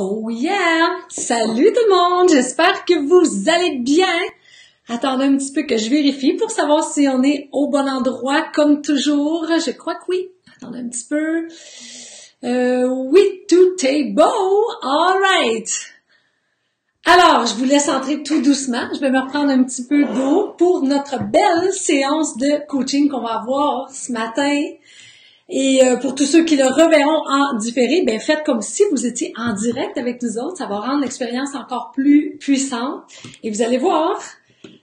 Oh yeah! Salut tout le monde! J'espère que vous allez bien! Attendez un petit peu que je vérifie pour savoir si on est au bon endroit comme toujours. Je crois que oui. Attendez un petit peu. Oui, tout est beau! Alright! Alors, je vous laisse entrer tout doucement. Je vais me reprendre un petit peu d'eau pour notre belle séance de coaching qu'on va avoir ce matin. Et pour tous ceux qui le reverront en différé, ben faites comme si vous étiez en direct avec nous autres. Ça va rendre l'expérience encore plus puissante. Et vous allez voir,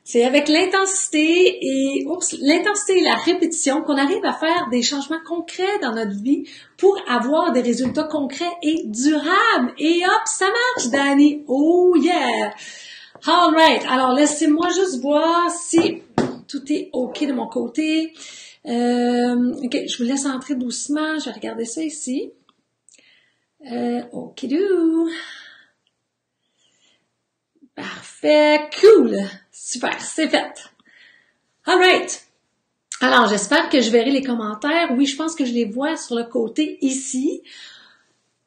c'est avec l'intensité et la répétition qu'on arrive à faire des changements concrets dans notre vie pour avoir des résultats concrets et durables. Et hop, ça marche, Dani! Oh yeah! All right. Alors, laissez-moi juste voir si tout est OK de mon côté. OK, je vous laisse entrer doucement. Je vais regarder ça ici. OK-dou. Parfait. Cool. Super. C'est fait. All right. Alors, j'espère que je verrai les commentaires. Oui, je pense que je les vois sur le côté ici.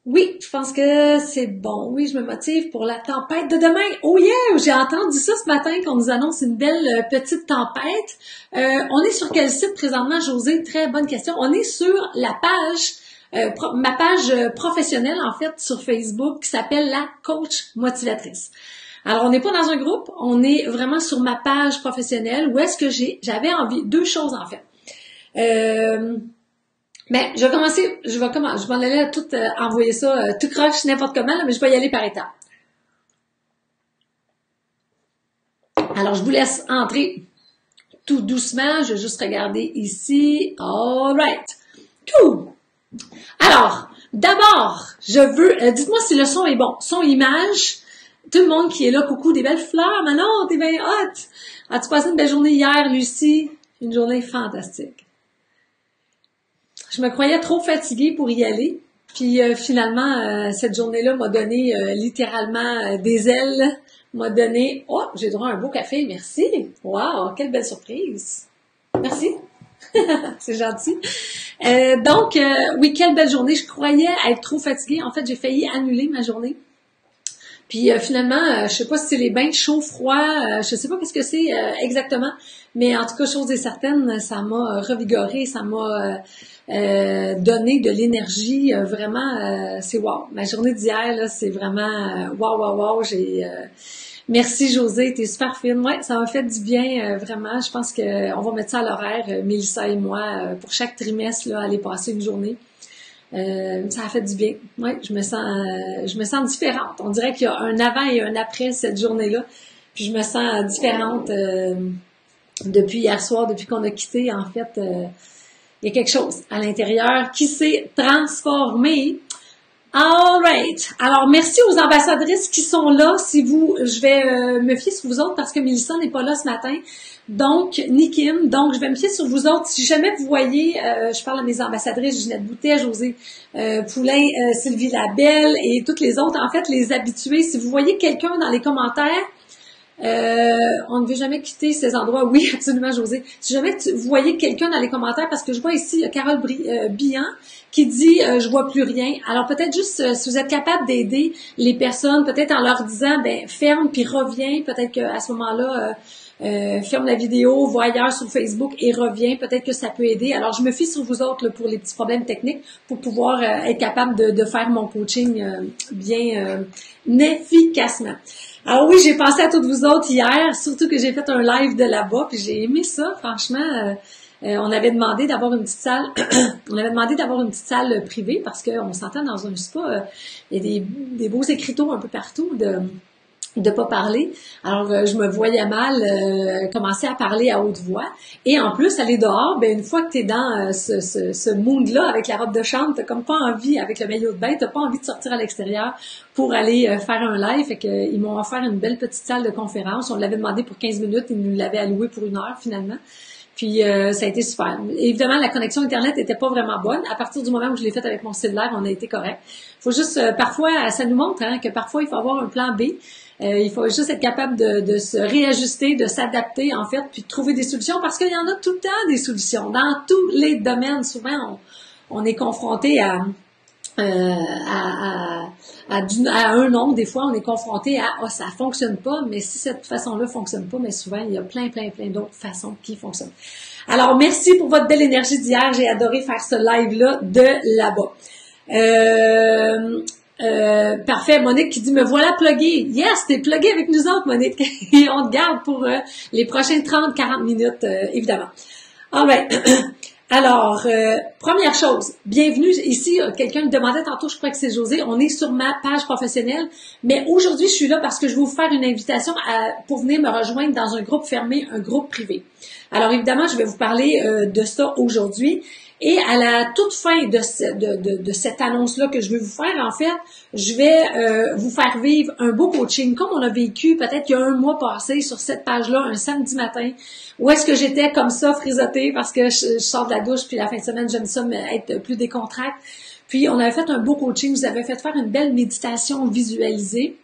Oui, je pense que c'est bon. Oui, je me motive pour la tempête de demain. Oh yeah! J'ai entendu ça ce matin qu'on nous annonce une belle petite tempête. On est sur quel site présentement, José? Très bonne question. On est sur la page, ma page professionnelle, en fait, sur Facebook, qui s'appelle la Coach Motivatrice. Alors, on n'est pas dans un groupe, on est vraiment sur ma page professionnelle où est-ce que j'avais envie, deux choses, en fait. Ben, je vais aller tout envoyer ça tout croche n'importe comment, là, mais je vais y aller par étapes. Alors, je vous laisse entrer tout doucement. Je vais juste regarder ici. All right. Cool. Alors, d'abord, je veux... dites-moi si le son est bon. Son, image. Tout le monde qui est là, coucou, des belles fleurs. Manon, t'es bien hot. As-tu passé une belle journée hier, Lucie? Une journée fantastique. Je me croyais trop fatiguée pour y aller. Puis finalement, cette journée-là m'a donné littéralement des ailes. M'a donné... Oh, j'ai droit à un beau café, merci. Wow, quelle belle surprise. Merci. C'est gentil. Donc, oui, quelle belle journée. Je croyais être trop fatiguée. En fait, j'ai failli annuler ma journée. Puis finalement, je sais pas si c'est les bains chauds, froids, je sais pas qu'est-ce que c'est exactement, mais en tout cas, chose est certaine, ça m'a revigorée, ça m'a donné de l'énergie, vraiment, c'est wow. Ma journée d'hier, là, c'est vraiment wow, merci José, t'es super fine. Ouais, ça m'a fait du bien, vraiment. Je pense qu'on va mettre ça à l'horaire, Mélissa et moi, pour chaque trimestre, là, aller passer une journée. Ça a fait du bien. Ouais, je me sens différente. On dirait qu'il y a un avant et un après cette journée-là. Puis je me sens différente depuis hier soir, depuis qu'on a quitté. En fait, il y a quelque chose à l'intérieur qui s'est transformé. All right. Alors, merci aux ambassadrices qui sont là. Je vais me fier sur vous autres parce que Mélissa n'est pas là ce matin. Donc, ni Kim. Donc, je vais me fier sur vous autres. Si jamais vous voyez, je parle à mes ambassadrices, Ginette Boutet, José Poulain, Sylvie Labelle et toutes les autres, en fait, les habitués. Si vous voyez quelqu'un dans les commentaires, on ne veut jamais quitter ces endroits. Oui, absolument, José. Si jamais vous voyez quelqu'un dans les commentaires, parce que je vois ici Carole Billan qui dit je vois plus rien. Alors peut-être juste si vous êtes capable d'aider les personnes, peut-être en leur disant ben ferme puis reviens. Peut-être qu'à ce moment-là ferme la vidéo, va ailleurs sur Facebook et reviens. Peut-être que ça peut aider. Alors je me fie sur vous autres là, pour les petits problèmes techniques pour pouvoir être capable de faire mon coaching bien efficacement. Alors oui, j'ai pensé à toutes vous autres hier, surtout que j'ai fait un live de là-bas, puis j'ai aimé ça, franchement. On avait demandé d'avoir une petite salle, privée parce qu'on s'entend dans un spa, il y a des beaux écriteaux un peu partout de pas parler. Alors, je me voyais mal commencer à parler à haute voix. Et en plus, aller dehors, ben une fois que tu es dans ce mood-là, avec la robe de chambre, t'as comme pas envie, avec le maillot de bain, t'as pas envie de sortir à l'extérieur pour aller faire un live. Fait qu'ils m'ont offert une belle petite salle de conférence. On l'avait demandé pour 15 minutes, ils nous l'avaient alloué pour 1 heure finalement. Puis ça a été super. Évidemment, la connexion Internet était pas vraiment bonne. À partir du moment où je l'ai faite avec mon cellulaire, on a été correct. Faut juste, parfois, ça nous montre que parfois, il faut avoir un plan B. Il faut juste être capable de se réajuster, de s'adapter, en fait, puis de trouver des solutions, parce qu'il y en a tout le temps des solutions. Dans tous les domaines, souvent, on est confronté à à un nom. Des fois, on est confronté à « Ah, ça fonctionne pas », mais si cette façon-là fonctionne pas, mais souvent, il y a plein d'autres façons qui fonctionnent. Alors, merci pour votre belle énergie d'hier. J'ai adoré faire ce live-là de là-bas. Parfait, Monique qui dit « Me voilà pluguée ». Yes, t'es pluguée avec nous autres, Monique. Et on te garde pour les prochaines 30-40 minutes, évidemment. All right. Alors, première chose, bienvenue ici. Quelqu'un me demandait tantôt, je crois que c'est José, on est sur ma page professionnelle, mais aujourd'hui, je suis là parce que je vais vous faire une invitation pour venir me rejoindre dans un groupe fermé, un groupe privé. Alors, évidemment, je vais vous parler de ça aujourd'hui. Et à la toute fin de cette annonce-là que je vais vous faire, en fait, je vais vous faire vivre un beau coaching, comme on a vécu peut-être il y a un mois passé sur cette page-là, un samedi matin, où est-ce que j'étais comme ça, frisottée, parce que je sors de la douche, puis la fin de semaine, j'aime ça être plus décontracte. Puis, on avait fait un beau coaching, vous avez fait faire une belle méditation visualisée.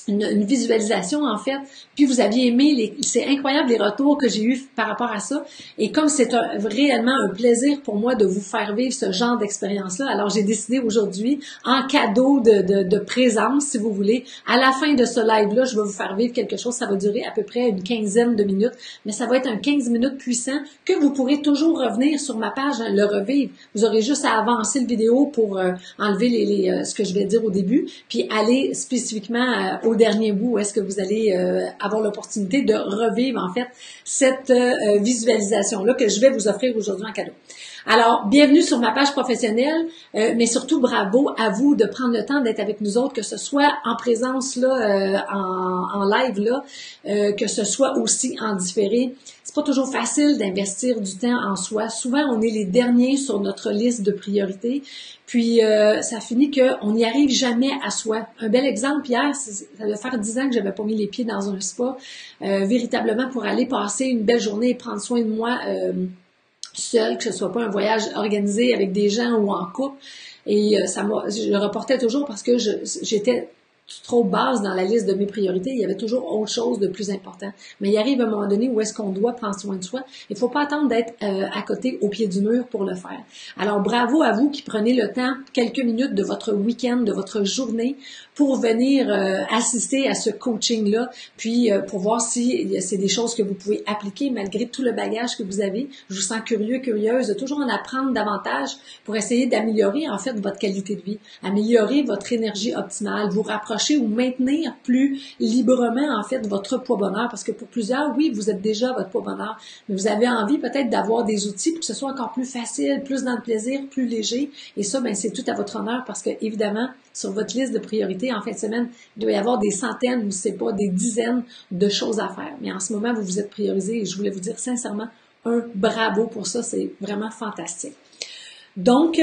Une visualisation en fait, puis vous aviez aimé, c'est incroyable les retours que j'ai eus par rapport à ça, et comme c'est réellement un plaisir pour moi de vous faire vivre ce genre d'expérience-là, alors j'ai décidé aujourd'hui, en cadeau de présence, si vous voulez, à la fin de ce live-là, je vais vous faire vivre quelque chose, ça va durer à peu près une quinzaine de minutes, mais ça va être un 15 minutes puissant que vous pourrez toujours revenir sur ma page, le revivre. Vous aurez juste à avancer le vidéo pour enlever ce que je vais dire au début, puis aller spécifiquement au dernier bout où est-ce que vous allez avoir l'opportunité de revivre en fait cette visualisation-là que je vais vous offrir aujourd'hui en cadeau. Alors, bienvenue sur ma page professionnelle, mais surtout bravo à vous de prendre le temps d'être avec nous autres, que ce soit en présence là, en live là, que ce soit aussi en différé. C'est pas toujours facile d'investir du temps en soi. Souvent, on est les derniers sur notre liste de priorités. Puis, ça finit qu'on n'y arrive jamais à soi. Un bel exemple, hier, ça doit faire 10 ans que j'avais pas mis les pieds dans un spa, véritablement pour aller passer une belle journée et prendre soin de moi seule, que ce soit pas un voyage organisé avec des gens ou en couple. Et je le reportais toujours parce que j'étais trop basse dans la liste de mes priorités, il y avait toujours autre chose de plus important. Mais il arrive à un moment donné où est-ce qu'on doit prendre soin de soi. Il ne faut pas attendre d'être à côté, au pied du mur pour le faire. Alors, bravo à vous qui prenez le temps, quelques minutes de votre week-end, de votre journée, pour venir assister à ce coaching-là, puis pour voir si c'est des choses que vous pouvez appliquer malgré tout le bagage que vous avez. Je vous sens curieux, curieuse, de toujours en apprendre davantage pour essayer d'améliorer en fait votre qualité de vie, améliorer votre énergie optimale, vous rapprocher ou maintenir plus librement en fait votre poids bonheur, parce que pour plusieurs, oui, vous êtes déjà votre poids bonheur, mais vous avez envie peut-être d'avoir des outils pour que ce soit encore plus facile, plus dans le plaisir, plus léger, et ça, ben c'est tout à votre honneur parce que évidemment, sur votre liste de priorités en fin de semaine, il doit y avoir des centaines ou c'est pas des dizaines de choses à faire, mais en ce moment, vous vous êtes priorisé et je voulais vous dire sincèrement un bravo pour ça, c'est vraiment fantastique. Donc,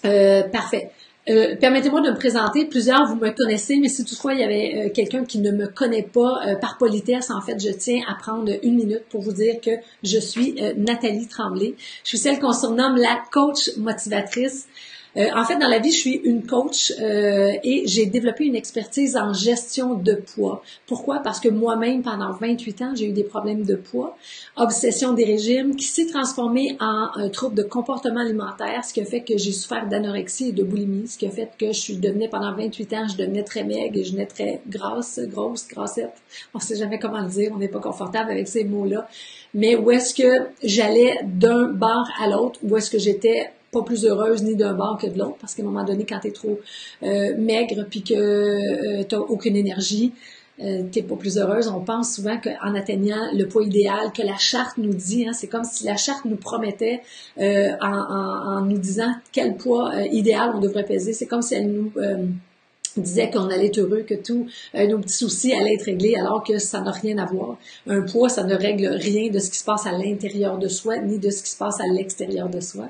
parfait. Permettez-moi de me présenter. Plusieurs, vous me connaissez, mais si toutefois il y avait quelqu'un qui ne me connaît pas, par politesse, en fait, je tiens à prendre une minute pour vous dire que je suis Nathalie Tremblay. Je suis celle qu'on surnomme la coach motivatrice. En fait, dans la vie, je suis une coach et j'ai développé une expertise en gestion de poids. Pourquoi? Parce que moi-même, pendant 28 ans, j'ai eu des problèmes de poids, obsession des régimes, qui s'est transformé en un trouble de comportement alimentaire, ce qui a fait que j'ai souffert d'anorexie et de boulimie, ce qui a fait que je devenais pendant 28 ans, je devenais très maigre et je devenais très grosse, grassette. On ne sait jamais comment le dire, on n'est pas confortable avec ces mots-là. Mais où est-ce que j'allais d'un bord à l'autre, où est-ce que j'étais pas plus heureuse ni d'un bord que de l'autre, parce qu'à un moment donné, quand t'es trop maigre puis que t'as aucune énergie, t'es pas plus heureuse. On pense souvent qu'en atteignant le poids idéal, que la charte nous dit, hein, c'est comme si la charte nous promettait en nous disant quel poids idéal on devrait peser. C'est comme si elle nous disait qu'on allait être heureux, que tous nos petits soucis allaient être réglés, alors que ça n'a rien à voir. Un poids, ça ne règle rien de ce qui se passe à l'intérieur de soi, ni de ce qui se passe à l'extérieur de soi.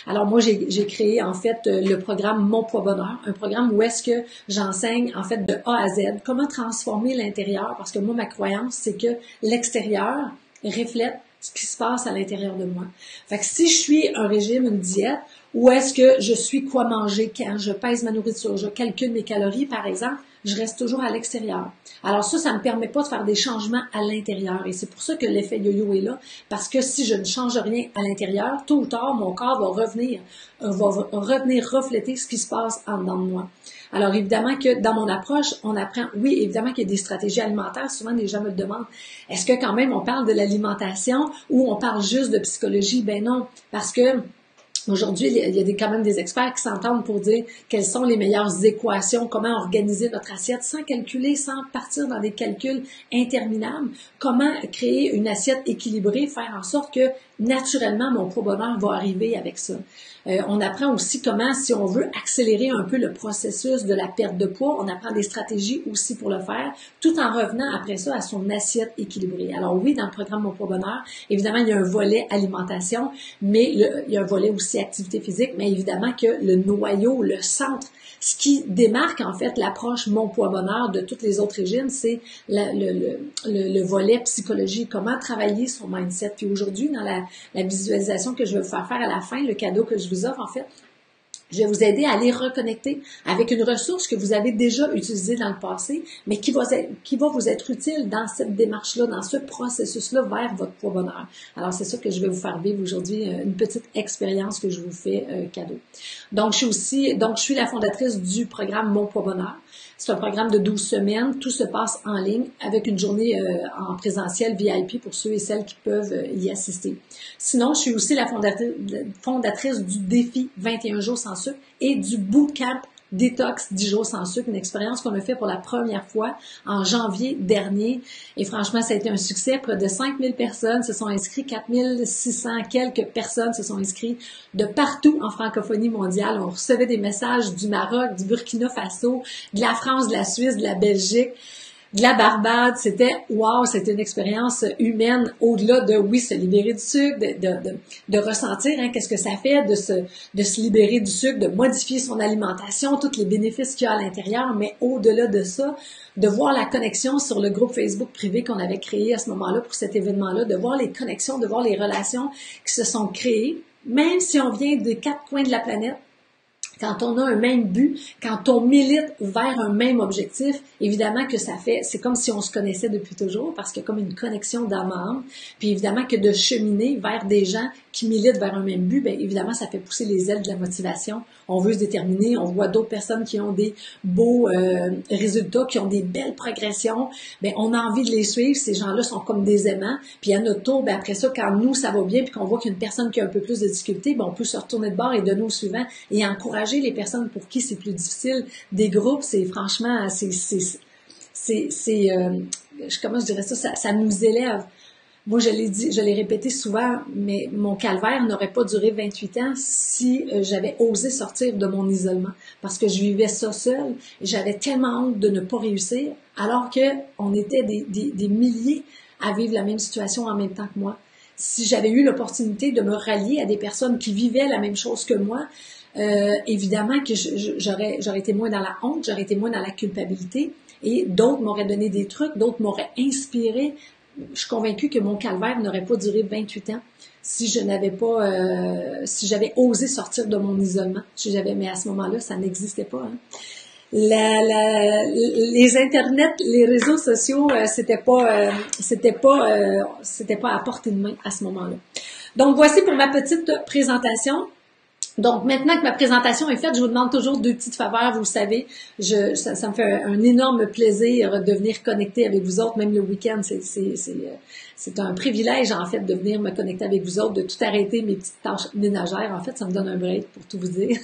Alors moi, j'ai créé en fait le programme Mon Poids Bonheur, un programme où est-ce que j'enseigne en fait de A à Z comment transformer l'intérieur, parce que moi, ma croyance, c'est que l'extérieur reflète ce qui se passe à l'intérieur de moi. Fait que si je suis un régime, une diète, où est-ce que je suis quoi manger quand je pèse ma nourriture, je calcule mes calories, par exemple, je reste toujours à l'extérieur. Alors ça me permet pas de faire des changements à l'intérieur. Et c'est pour ça que l'effet yo-yo est là, parce que si je ne change rien à l'intérieur, tôt ou tard, mon corps va revenir refléter ce qui se passe en dedans de moi. Alors, évidemment que dans mon approche, on apprend, oui, évidemment qu'il y a des stratégies alimentaires. Souvent, les gens me le demandent, est-ce que quand même on parle de l'alimentation ou on parle juste de psychologie? Ben non, parce que aujourd'hui, il y a quand même des experts qui s'entendent pour dire quelles sont les meilleures équations, comment organiser notre assiette sans calculer, sans partir dans des calculs interminables, comment créer une assiette équilibrée, faire en sorte que naturellement mon pro-bonheur va arriver avec ça. On apprend aussi comment, si on veut accélérer un peu le processus de la perte de poids, on apprend des stratégies aussi pour le faire, tout en revenant après ça à son assiette équilibrée. Alors oui, dans le programme Mon Pro-Bonheur, évidemment, il y a un volet alimentation, mais il y a un volet aussi activité physique, mais évidemment que le noyau, le centre, ce qui démarque en fait l'approche Mon Poids-Bonheur de tous les autres régimes, c'est le volet psychologie, comment travailler son mindset. Puis aujourd'hui, dans la visualisation que je vais vous faire à la fin, le cadeau que je vous offre en fait, je vais vous aider à aller reconnecter avec une ressource que vous avez déjà utilisée dans le passé, mais qui va vous être utile dans cette démarche-là, dans ce processus-là vers votre poids-bonheur. Alors, c'est ça que je vais vous faire vivre aujourd'hui, une petite expérience que je vous fais cadeau. Donc, je suis la fondatrice du programme Mon Poids-bonheur. C'est un programme de 12 semaines. Tout se passe en ligne avec une journée en présentiel VIP pour ceux et celles qui peuvent y assister. Sinon, je suis aussi la fondatrice du défi 21 jours sans sucre et du bootcamp Détox 10 jours sans sucre, une expérience qu'on a fait pour la première fois en janvier dernier. Et franchement, ça a été un succès. Près de 5000 personnes se sont inscrites, 4600 quelques personnes se sont inscrites de partout en francophonie mondiale. On recevait des messages du Maroc, du Burkina Faso, de la France, de la Suisse, de la Belgique, de la Barbade. C'était wow, c'était une expérience humaine au-delà de, oui, se libérer du sucre, de ressentir qu'est-ce que ça fait de se libérer du sucre, de modifier son alimentation, tous les bénéfices qu'il y a à l'intérieur, mais au-delà de ça, de voir la connexion sur le groupe Facebook privé qu'on avait créé à ce moment-là pour cet événement-là, de voir les connexions, de voir les relations qui se sont créées, même si on vient des 4 coins de la planète. Quand on a un même but, quand on milite vers un même objectif, évidemment que c'est comme si on se connaissait depuis toujours, parce qu'il y a comme une connexion d'âme à âme. Puis évidemment que de cheminer vers des gens qui militent vers un même but, bien évidemment, ça fait pousser les ailes de la motivation. On veut se déterminer, on voit d'autres personnes qui ont des beaux résultats, qui ont des belles progressions. Bien, on a envie de les suivre. Ces gens-là sont comme des aimants. Puis à notre tour, bien après ça, quand nous, ça va bien, puis qu'on voit qu'il y a une personne qui a un peu plus de difficultés, bien, on peut se retourner de bord et donner au suivant et encourager les personnes pour qui c'est plus difficile. Des groupes, c'est franchement, comment je dirais ça, ça nous élève. Moi, je l'ai dit, je l'ai répété souvent, mais mon calvaire n'aurait pas duré 28 ans si j'avais osé sortir de mon isolement. Parce que je vivais ça seule et j'avais tellement honte de ne pas réussir, alors que on était des milliers à vivre la même situation en même temps que moi. Si j'avais eu l'opportunité de me rallier à des personnes qui vivaient la même chose que moi, évidemment que j'aurais été moins dans la honte, j'aurais été moins dans la culpabilité et d'autres m'auraient donné des trucs, d'autres m'auraient inspiré. Je suis convaincue que mon calvaire n'aurait pas duré 28 ans si je n'avais pas, si j'avais osé sortir de mon isolement. Mais à ce moment-là, ça n'existait pas. Les internets, les réseaux sociaux, c'était pas à portée de main à ce moment-là. Donc voici pour ma petite présentation. Donc, maintenant que ma présentation est faite, je vous demande toujours 2 petites faveurs. Vous le savez, ça me fait un énorme plaisir de venir connecter avec vous autres, même le week-end. C'est un privilège, en fait, de venir me connecter avec vous autres, de tout arrêter mes petites tâches ménagères. En fait, ça me donne un break, pour tout vous dire.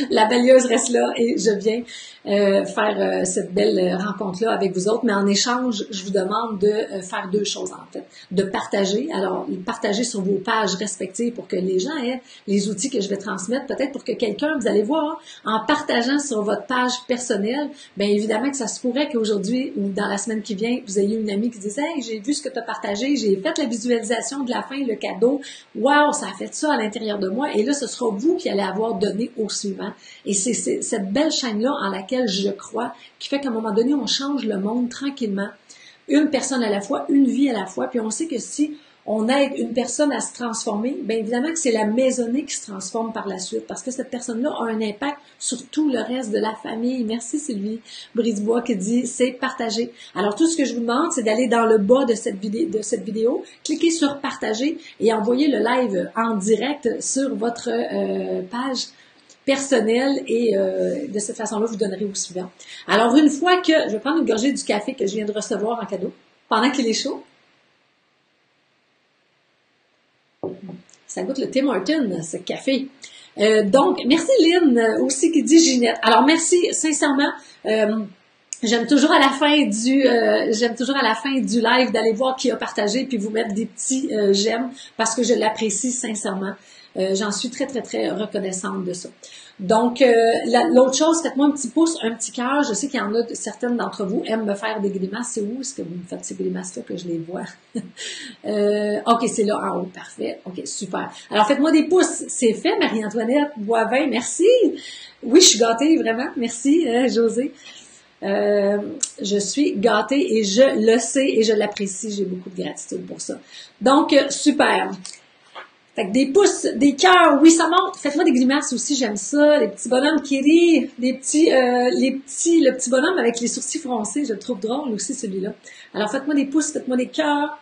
La balayeuse reste là et je viens faire cette belle rencontre-là avec vous autres. Mais en échange, je vous demande de faire 2 choses, en fait. De partager. Alors, partager sur vos pages respectives pour que les gens aient les outils que je vais transmettre. Peut-être pour que quelqu'un, vous allez voir, en partageant sur votre page personnelle, bien évidemment que ça se pourrait qu'aujourd'hui ou dans la semaine qui vient, vous ayez une amie qui dise « Hey, j'ai vu ce que tu as partagé, j'ai fait la visualisation de la fin, le cadeau. Wow, ça a fait ça à l'intérieur de moi. » Et là, ce sera vous qui allez avoir donné au suivant. Et c'est cette belle chaîne-là en laquelle je crois, qui fait qu'à un moment donné, on change le monde tranquillement, une personne à la fois, une vie à la fois, puis on sait que si on aide une personne à se transformer, bien évidemment que c'est la maisonnée qui se transforme par la suite parce que cette personne-là a un impact sur tout le reste de la famille. Merci Sylvie Brisebois qui dit c'est partager. Alors tout ce que je vous demande, c'est d'aller dans le bas de cette vidéo, cliquez sur partager et envoyer le live en direct sur votre page personnelle et de cette façon-là, vous donnerez au suivant. Alors une fois que, je vais prendre une gorgée du café que je viens de recevoir en cadeau pendant qu'il est chaud. Ça goûte le Tim Hortons, ce café. Donc, merci Lynn aussi qui dit Ginette. Alors, merci sincèrement. J'aime toujours à la fin du live d'aller voir qui a partagé puis vous mettre des petits j'aime parce que je l'apprécie sincèrement. J'en suis très, très, très reconnaissante de ça. Donc, l'autre chose, faites-moi un petit pouce, un petit cœur. Je sais qu'il y en a certaines d'entre vous aiment me faire des grimaces. C'est où est-ce que vous me faites ces grimaces-là que je les vois? OK, c'est là en haut. Parfait. OK, super. Alors, faites-moi des pouces. C'est fait, Marie-Antoinette Boivin. Merci. Oui, je suis gâtée, vraiment. Merci, José. Je suis gâtée et je le sais et je l'apprécie. J'ai beaucoup de gratitude pour ça. Donc, super. Fait que des pouces, des cœurs, oui, ça monte. Faites-moi des grimaces aussi, j'aime ça. Les petits bonhommes qui rient, le petit bonhomme avec les sourcils froncés, je le trouve drôle aussi, celui-là. Alors, faites-moi des pouces, faites-moi des cœurs.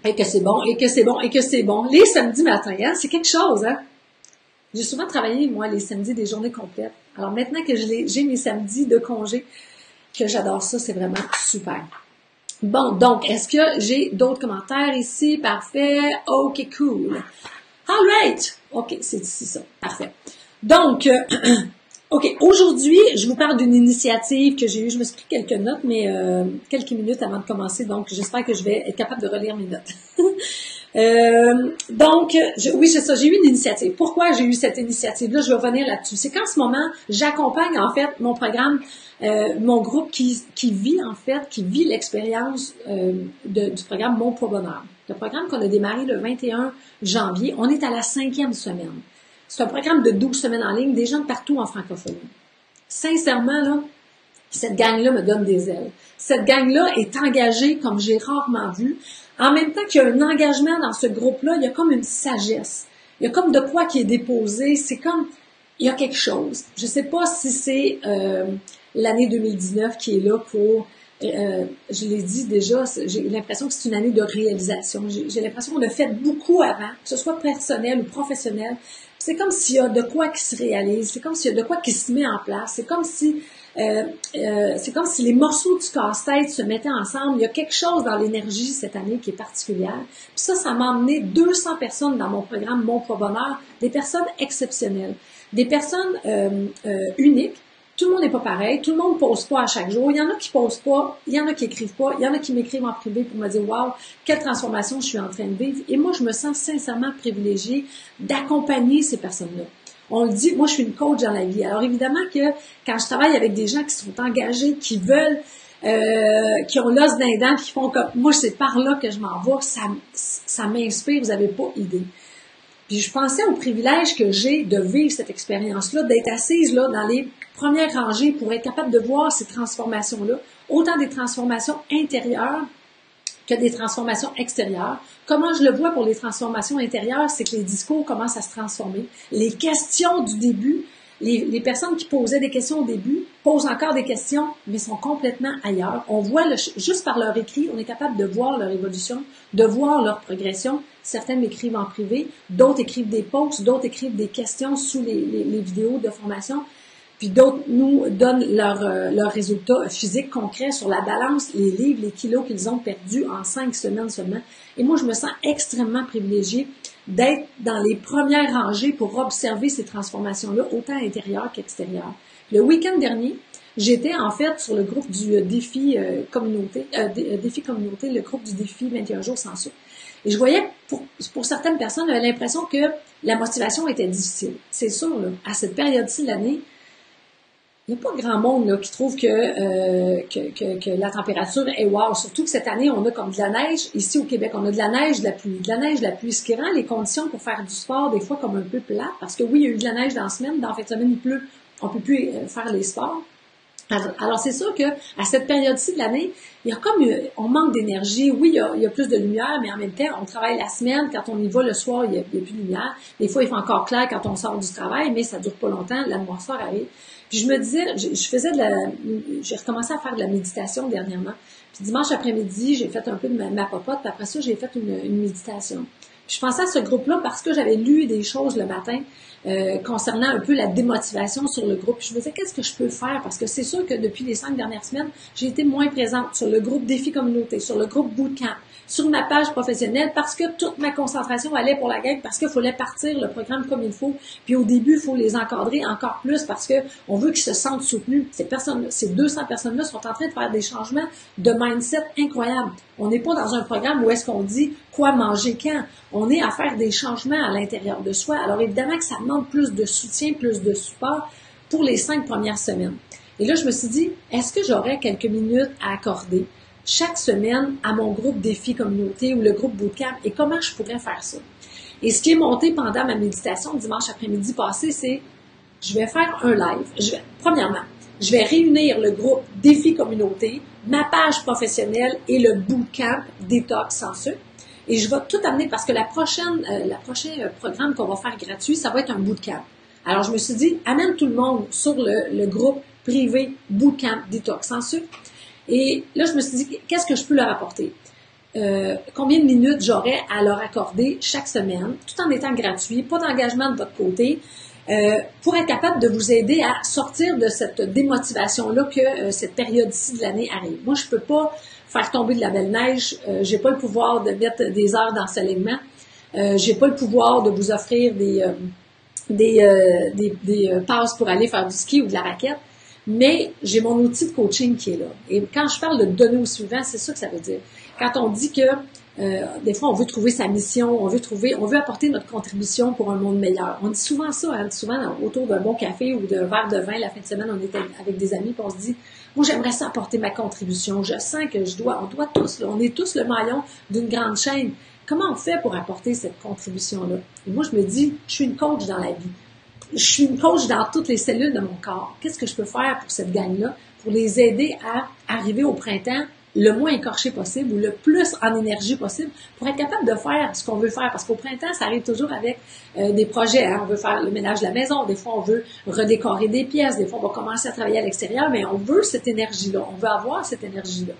Et que c'est bon, et que c'est bon, et que c'est bon. Les samedis matins, hein, c'est quelque chose, hein. J'ai souvent travaillé, moi, les samedis, des journées complètes. Alors, maintenant que j'ai mes samedis de congé, que j'adore ça, c'est vraiment super. Bon, donc, est-ce que j'ai d'autres commentaires ici? Parfait. OK, cool. All right. OK, c'est ici ça. Parfait. Donc, OK, aujourd'hui, je vous parle d'une initiative que j'ai eue. Je me suis pris quelques notes, mais quelques minutes avant de commencer. Donc, j'espère que je vais être capable de relire mes notes. Oui, c'est ça, j'ai eu une initiative. Pourquoi j'ai eu cette initiative-là? Je vais revenir là-dessus. C'est qu'en ce moment, j'accompagne, en fait, mon programme, mon groupe qui vit l'expérience du programme Mon Poids Bonheur. Le programme qu'on a démarré le 21 janvier. On est à la 5e semaine. C'est un programme de 12 semaines en ligne, des gens de partout en francophonie. Sincèrement, là, cette gang-là me donne des ailes. Cette gang-là est engagée comme j'ai rarement vu. En même temps qu'il y a un engagement dans ce groupe-là, il y a comme une sagesse. Il y a comme de quoi qui est déposé. C'est comme, il y a quelque chose. Je ne sais pas si c'est l'année 2019 qui est là pour, je l'ai dit déjà, j'ai l'impression que c'est une année de réalisation. J'ai l'impression qu'on a fait beaucoup avant, que ce soit personnel ou professionnel. C'est comme s'il y a de quoi qui se réalise. C'est comme s'il y a de quoi qui se met en place. C'est comme si les morceaux du casse-tête se mettaient ensemble. Il y a quelque chose dans l'énergie cette année qui est particulière. Puis ça m'a emmené 200 personnes dans mon programme Mon Poids Bonheur, des personnes exceptionnelles, des personnes uniques. Tout le monde n'est pas pareil, tout le monde ne pose pas à chaque jour. Il y en a qui posent pas, il y en a qui écrivent pas, il y en a qui m'écrivent en privé pour me dire « Wow, quelle transformation je suis en train de vivre ». Et moi, je me sens sincèrement privilégiée d'accompagner ces personnes-là. On le dit, moi je suis une coach dans la vie. Alors évidemment que quand je travaille avec des gens qui sont engagés, qui veulent, qui ont l'os d'un dent, qui font comme moi, c'est par là que je m'en vais, ça m'inspire, vous n'avez pas idée. Puis je pensais au privilège que j'ai de vivre cette expérience-là, d'être assise là dans les premières rangées pour être capable de voir ces transformations-là, autant des transformations intérieures que des transformations extérieures. Comment je le vois pour les transformations intérieures, c'est que les discours commencent à se transformer. Les questions du début, les personnes qui posaient des questions au début posent encore des questions, mais sont complètement ailleurs. On voit, juste par leur écrit, on est capable de voir leur évolution, de voir leur progression. Certaines m'écrivent en privé, d'autres écrivent des posts, d'autres écrivent des questions sous les vidéos de formation. Puis d'autres nous donnent leurs résultats physiques concrets sur la balance, les livres, les kilos qu'ils ont perdus en 5 semaines seulement. Et moi, je me sens extrêmement privilégiée d'être dans les premières rangées pour observer ces transformations-là, autant intérieures qu'extérieures. Le week-end dernier, j'étais en fait sur le groupe du défi communauté, le groupe du défi 21 jours sans sucre. Et je voyais, pour certaines personnes, j'avais l'impression que la motivation était difficile. C'est sûr, là, à cette période-ci de l'année, il n'y a pas grand monde là, qui trouve que la température est wow. Surtout que cette année, on a comme de la neige. Ici au Québec, on a de la neige, de la pluie. De la neige, de la pluie, ce qui rend les conditions pour faire du sport des fois comme un peu plate. Parce que oui, il y a eu de la neige dans la semaine, dans la fin de semaine, il pleut. On ne peut plus faire les sports. Alors c'est sûr que à cette période-ci de l'année, il y a comme on manque d'énergie. Oui, il y a plus de lumière, mais en même temps, on travaille la semaine. Quand on y va le soir, il n'y a plus de lumière. Des fois, il fait encore clair quand on sort du travail, mais ça dure pas longtemps. La noirceur arrive. Puis je me disais, j'ai recommencé à faire de la méditation dernièrement. Puis dimanche après-midi, j'ai fait un peu de ma popote. Puis après ça, j'ai fait une méditation. Puis je pensais à ce groupe-là parce que j'avais lu des choses le matin concernant un peu la démotivation sur le groupe. Puis je me disais, qu'est-ce que je peux faire? Parce que c'est sûr que depuis les 5 dernières semaines, j'ai été moins présente sur le groupe Défi Communauté, sur le groupe Bootcamp, sur ma page professionnelle, parce que toute ma concentration allait pour la gang, parce qu'il fallait partir le programme comme il faut. Puis au début, il faut les encadrer encore plus parce que on veut qu'ils se sentent soutenus. Ces 200 personnes-là sont en train de faire des changements de mindset incroyables. On n'est pas dans un programme où est-ce qu'on dit quoi manger quand. On est à faire des changements à l'intérieur de soi. Alors évidemment que ça demande plus de soutien, plus de support pour les 5 premières semaines. Et là, je me suis dit, est-ce que j'aurais quelques minutes à accorder chaque semaine à mon groupe Défi Communauté ou le groupe Bootcamp et comment je pourrais faire ça? Et ce qui est monté pendant ma méditation dimanche après-midi passé, c'est je vais faire un live. Premièrement, je vais réunir le groupe Défi Communauté, ma page professionnelle et le Bootcamp Détox sans sucre. Et je vais tout amener parce que la prochaine programme qu'on va faire gratuit, ça va être un Bootcamp. Alors, je me suis dit, amène tout le monde sur le groupe privé Bootcamp Détox sans sucre. Et là, je me suis dit, qu'est-ce que je peux leur apporter? Combien de minutes j'aurais à leur accorder chaque semaine, tout en étant gratuit, pas d'engagement de votre côté, pour être capable de vous aider à sortir de cette démotivation-là que cette période-ci de l'année arrive. Moi, je peux pas faire tomber de la belle neige, j'ai pas le pouvoir de mettre des heures d'ensoleillement, j'ai pas le pouvoir de vous offrir des passes pour aller faire du ski ou de la raquette. Mais j'ai mon outil de coaching qui est là. Et quand je parle de donner au suivant, c'est ça que ça veut dire. Quand on dit que des fois on veut trouver sa mission, on veut apporter notre contribution pour un monde meilleur. On dit souvent ça, hein, souvent autour d'un bon café ou d'un verre de vin, la fin de semaine, on est avec des amis, puis on se dit, moi j'aimerais ça apporter ma contribution. Je sens que on doit tous, là, on est tous le maillon d'une grande chaîne. Comment on fait pour apporter cette contribution-là? Et moi je me dis, je suis une coach dans la vie. Je suis une coach dans toutes les cellules de mon corps. Qu'est-ce que je peux faire pour cette gang-là, pour les aider à arriver au printemps le moins écorché possible ou le plus en énergie possible pour être capable de faire ce qu'on veut faire. Parce qu'au printemps, ça arrive toujours avec des projets. Hein. On veut faire le ménage de la maison, des fois on veut redécorer des pièces, des fois on va commencer à travailler à l'extérieur, mais on veut cette énergie-là, on veut avoir cette énergie-là.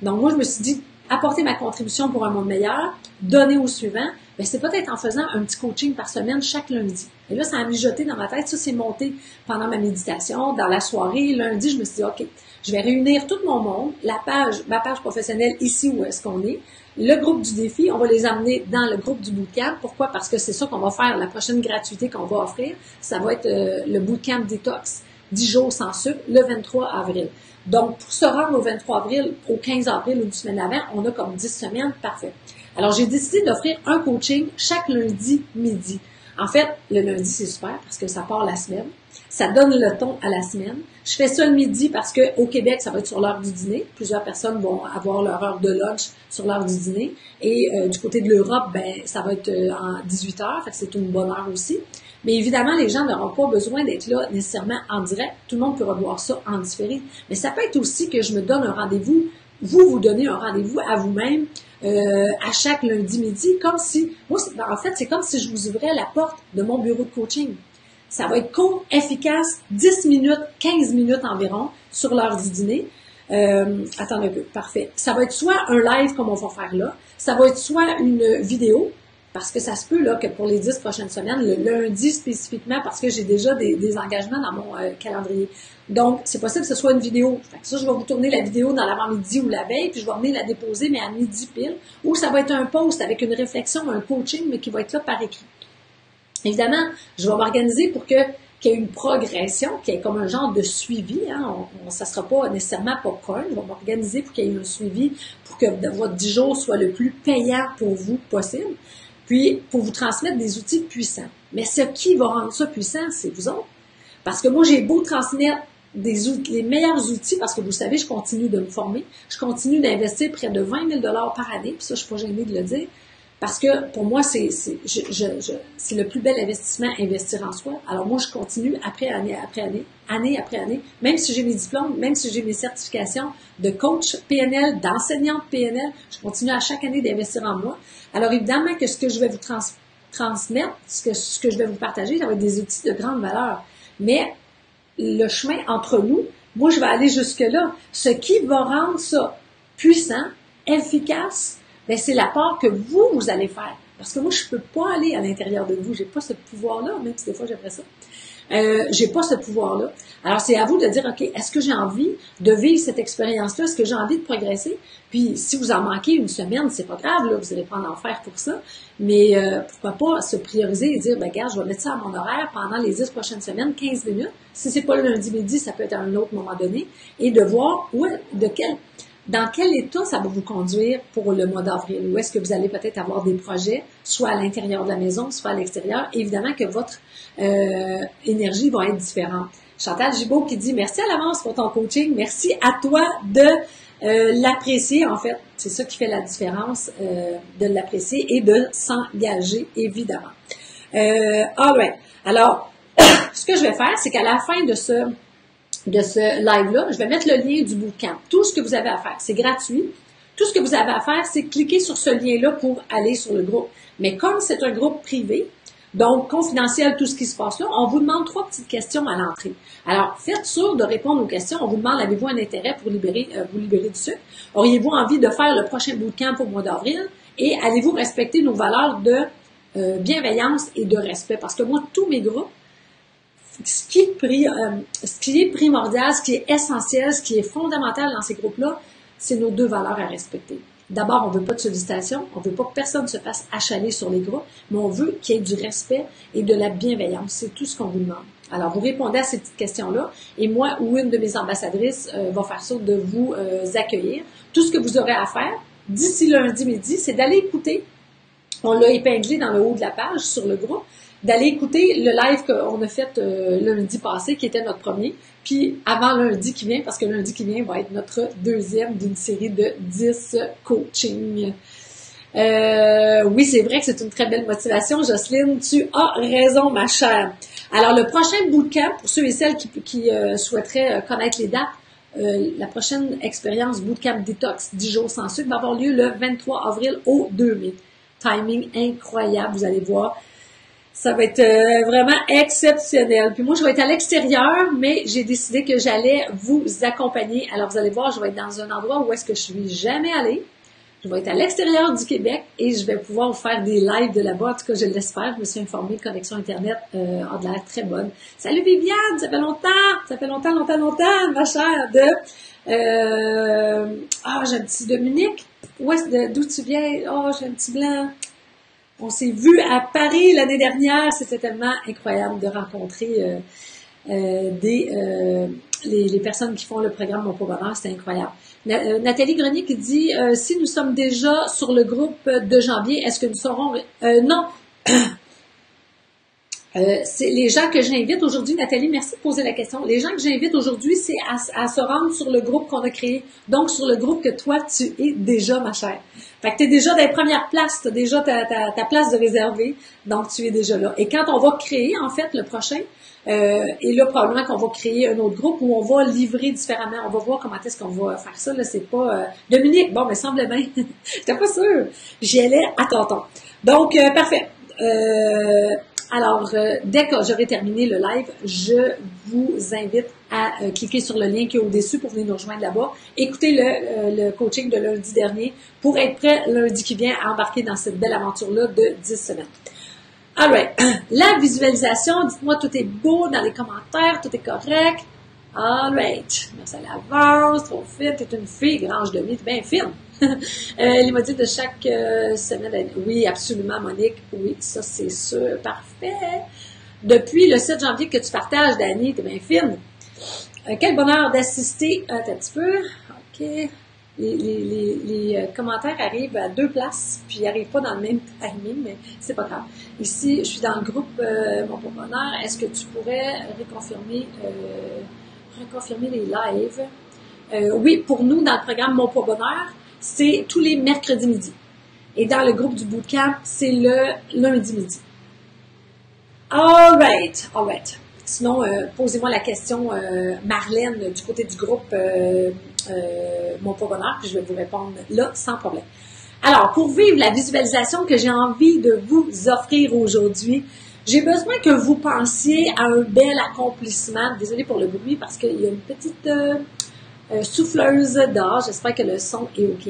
Donc moi, je me suis dit, apporter ma contribution pour un monde meilleur, donner au suivant, bien, c'est peut-être en faisant un petit coaching par semaine chaque lundi. Et là, ça a mijoté dans ma tête. Ça, c'est monté pendant ma méditation, dans la soirée. Lundi, je me suis dit, OK, je vais réunir tout mon monde, ma page professionnelle ici où est-ce qu'on est, le groupe du défi, on va les amener dans le groupe du bootcamp. Pourquoi? Parce que c'est ça qu'on va faire, la prochaine gratuité qu'on va offrir. Ça va être le bootcamp détox, 10 jours sans sucre, le 23 avril. Donc, pour se rendre au 23 avril, au 15 avril ou 10 semaines avant, on a comme 10 semaines, parfait. Alors, j'ai décidé d'offrir un coaching chaque lundi midi. En fait, le lundi, c'est super parce que ça part la semaine. Ça donne le ton à la semaine. Je fais ça le midi parce qu'au Québec, ça va être sur l'heure du dîner. Plusieurs personnes vont avoir leur heure de lunch sur l'heure du dîner. Et du côté de l'Europe, ben, ça va être en 18 heures, fait que c'est une bonne heure aussi. Mais évidemment, les gens n'auront pas besoin d'être là nécessairement en direct. Tout le monde peut revoir ça en différé. Mais ça peut être aussi que je me donne un rendez-vous, vous donnez un rendez-vous à vous-même à chaque lundi midi, comme si, moi, en fait, c'est comme si je vous ouvrais la porte de mon bureau de coaching. Ça va être court, efficace, 10 minutes, 15 minutes environ sur l'heure du dîner. Attendez un peu, parfait. Ça va être soit un live comme on va faire là, ça va être soit une vidéo, parce que ça se peut là que pour les 10 prochaines semaines, le lundi spécifiquement, parce que j'ai déjà des engagements dans mon calendrier. Donc, c'est possible que ce soit une vidéo. Fait que ça, je vais vous tourner la vidéo dans l'avant-midi ou la veille, puis je vais venir la déposer, mais à midi pile. Ou ça va être un post avec une réflexion, un coaching, mais qui va être là par écrit. Évidemment, je vais m'organiser pour qu'il y ait une progression, qu'il y ait comme un genre de suivi. Hein. Ça ne sera pas nécessairement popcorn. Je vais m'organiser pour qu'il y ait un suivi, pour que votre 10 jours soit le plus payant pour vous possible. Puis, pour vous transmettre des outils puissants. Mais ce qui va rendre ça puissant, c'est vous autres. Parce que moi, j'ai beau transmettre les meilleurs outils, parce que vous savez, je continue de me former. Je continue d'investir près de 20 000 $ par année. Puis ça, je ne suis pas gênée de le dire. Parce que pour moi, c'est le plus bel investissement, investir en soi. Alors moi, je continue année après année, même si j'ai mes diplômes, même si j'ai mes certifications de coach PNL, d'enseignante PNL, je continue à chaque année d'investir en moi. Alors évidemment que ce que je vais vous transmettre, ce que je vais vous partager, ça va être des outils de grande valeur. Mais le chemin entre nous, moi, je vais aller jusque-là. Ce qui va rendre ça puissant, efficace, ben, c'est l'apport que vous allez faire. Parce que moi, je peux pas aller à l'intérieur de vous. J'ai pas ce pouvoir-là, même si des fois j'aimerais ça. J'ai pas ce pouvoir-là. Alors, c'est à vous de dire, OK, est-ce que j'ai envie de vivre cette expérience-là? Est-ce que j'ai envie de progresser? Puis, si vous en manquez une semaine, c'est pas grave, là, vous allez prendre en faire pour ça. Mais pourquoi pas se prioriser et dire, ben, regarde, je vais mettre ça à mon horaire pendant les 10 prochaines semaines, 15 minutes. Si c'est pas le lundi midi, ça peut être à un autre moment donné. Et de voir dans quel état ça va vous conduire pour le mois d'avril? Où est-ce que vous allez peut-être avoir des projets, soit à l'intérieur de la maison, soit à l'extérieur? Évidemment que votre énergie va être différente. Chantal Gibault qui dit « Merci à l'avance pour ton coaching. Merci à toi de l'apprécier. » En fait, c'est ça qui fait la différence, de l'apprécier et de s'engager, évidemment. All right. Alors, ce que je vais faire, c'est qu'à la fin de ce live-là, je vais mettre le lien du bootcamp. Tout ce que vous avez à faire, c'est gratuit. Tout ce que vous avez à faire, c'est cliquer sur ce lien-là pour aller sur le groupe. Mais comme c'est un groupe privé, donc confidentiel, tout ce qui se passe là, on vous demande 3 petites questions à l'entrée. Alors, faites sûr de répondre aux questions. On vous demande, avez-vous un intérêt pour vous libérer du sucre? Auriez-vous envie de faire le prochain bootcamp au mois d'avril? Et allez-vous respecter nos valeurs de bienveillance et de respect? Parce que moi, tous mes groupes, ce qui est primordial, ce qui est essentiel, ce qui est fondamental dans ces groupes-là, c'est nos 2 valeurs à respecter. D'abord, on veut pas de sollicitation, on veut pas que personne se fasse achaler sur les groupes, mais on veut qu'il y ait du respect et de la bienveillance. C'est tout ce qu'on vous demande. Alors, vous répondez à ces petites questions-là, et moi ou une de mes ambassadrices va faire ça de vous accueillir. Tout ce que vous aurez à faire d'ici lundi midi, c'est d'aller écouter. On l'a épinglé dans le haut de la page sur le groupe, d'aller écouter le live qu'on a fait lundi passé, qui était notre premier, puis avant lundi qui vient, parce que lundi qui vient va être notre deuxième d'une série de 10 coachings. Oui, c'est vrai que c'est une très belle motivation, Jocelyne, tu as raison, ma chère. Alors, le prochain bootcamp, pour ceux et celles qui souhaiteraient connaître les dates, la prochaine expérience Bootcamp Detox 10 jours sans sucre va avoir lieu le 23 avril au 2 mai. Timing incroyable, vous allez voir. Ça va être vraiment exceptionnel. Puis moi, je vais être à l'extérieur, mais j'ai décidé que j'allais vous accompagner. Alors, vous allez voir, je vais être dans un endroit où est-ce que je suis jamais allée. Je vais être à l'extérieur du Québec et je vais pouvoir vous faire des lives de là-bas. En tout cas, je l'espère. Je me suis informée. Connexion Internet a de l'air très bonne. Salut Viviane! Ça fait longtemps, ma chère, j'ai un petit Dominique. D'où tu viens? Oh, j'ai un petit blanc. On s'est vu à Paris l'année dernière. C'était tellement incroyable de rencontrer les personnes qui font le programme Mon Pauvre Bonheur. C'était incroyable. Nathalie Grenier qui dit si nous sommes déjà sur le groupe de janvier, est-ce que nous serons... non. C'est les gens que j'invite aujourd'hui, Nathalie, merci de poser la question. Les gens que j'invite aujourd'hui, c'est à se rendre sur le groupe qu'on a créé. Donc, sur le groupe que toi, tu es déjà, ma chère. Fait que tu es déjà dans les premières places, tu as déjà ta place de réservée, donc tu es déjà là. Et quand on va créer, en fait, le prochain, et là, probablement qu'on va créer un autre groupe où on va livrer différemment. On va voir comment est-ce qu'on va faire ça. Là, c'est pas... Dominique, bon, mais semble bien. J'étais pas sûre. J'y allais à tonton. Donc, parfait. Alors, dès que j'aurai terminé le live, je vous invite à cliquer sur le lien qui est au-dessus pour venir nous rejoindre là-bas. Écoutez le coaching de lundi dernier pour être prêt lundi qui vient à embarquer dans cette belle aventure-là de 10 semaines. Alright. La visualisation, dites-moi tout est beau dans les commentaires, tout est correct. Alright. Merci à l'avance, trop fine, t'es une fille, grange de vie, t'es bien fine. Les modules de chaque semaine. Oui, absolument, Monique. Oui, ça, c'est sûr. Parfait. Depuis le 7 janvier que tu partages, Dani, t'es bien fine. Quel bonheur d'assister. Un petit peu. OK. Les commentaires arrivent à 2 places, puis ils n'arrivent pas dans le même timing, mais c'est pas grave. Ici, je suis dans le groupe Mon Pauvre Bonheur. Est-ce que tu pourrais reconfirmer les lives? Oui, pour nous, dans le programme Mon Pauvre Bonheur, c'est tous les mercredis midi. Et dans le groupe du bootcamp, c'est le lundi midi. All right. Sinon, posez-moi la question, Marlène, du côté du groupe Mon Pas Bonheur, puis je vais vous répondre là, sans problème. Alors, pour vivre la visualisation que j'ai envie de vous offrir aujourd'hui, j'ai besoin que vous pensiez à un bel accomplissement. Désolée pour le bruit, parce qu'il y a une petite souffleuse dehors. J'espère que le son est OK.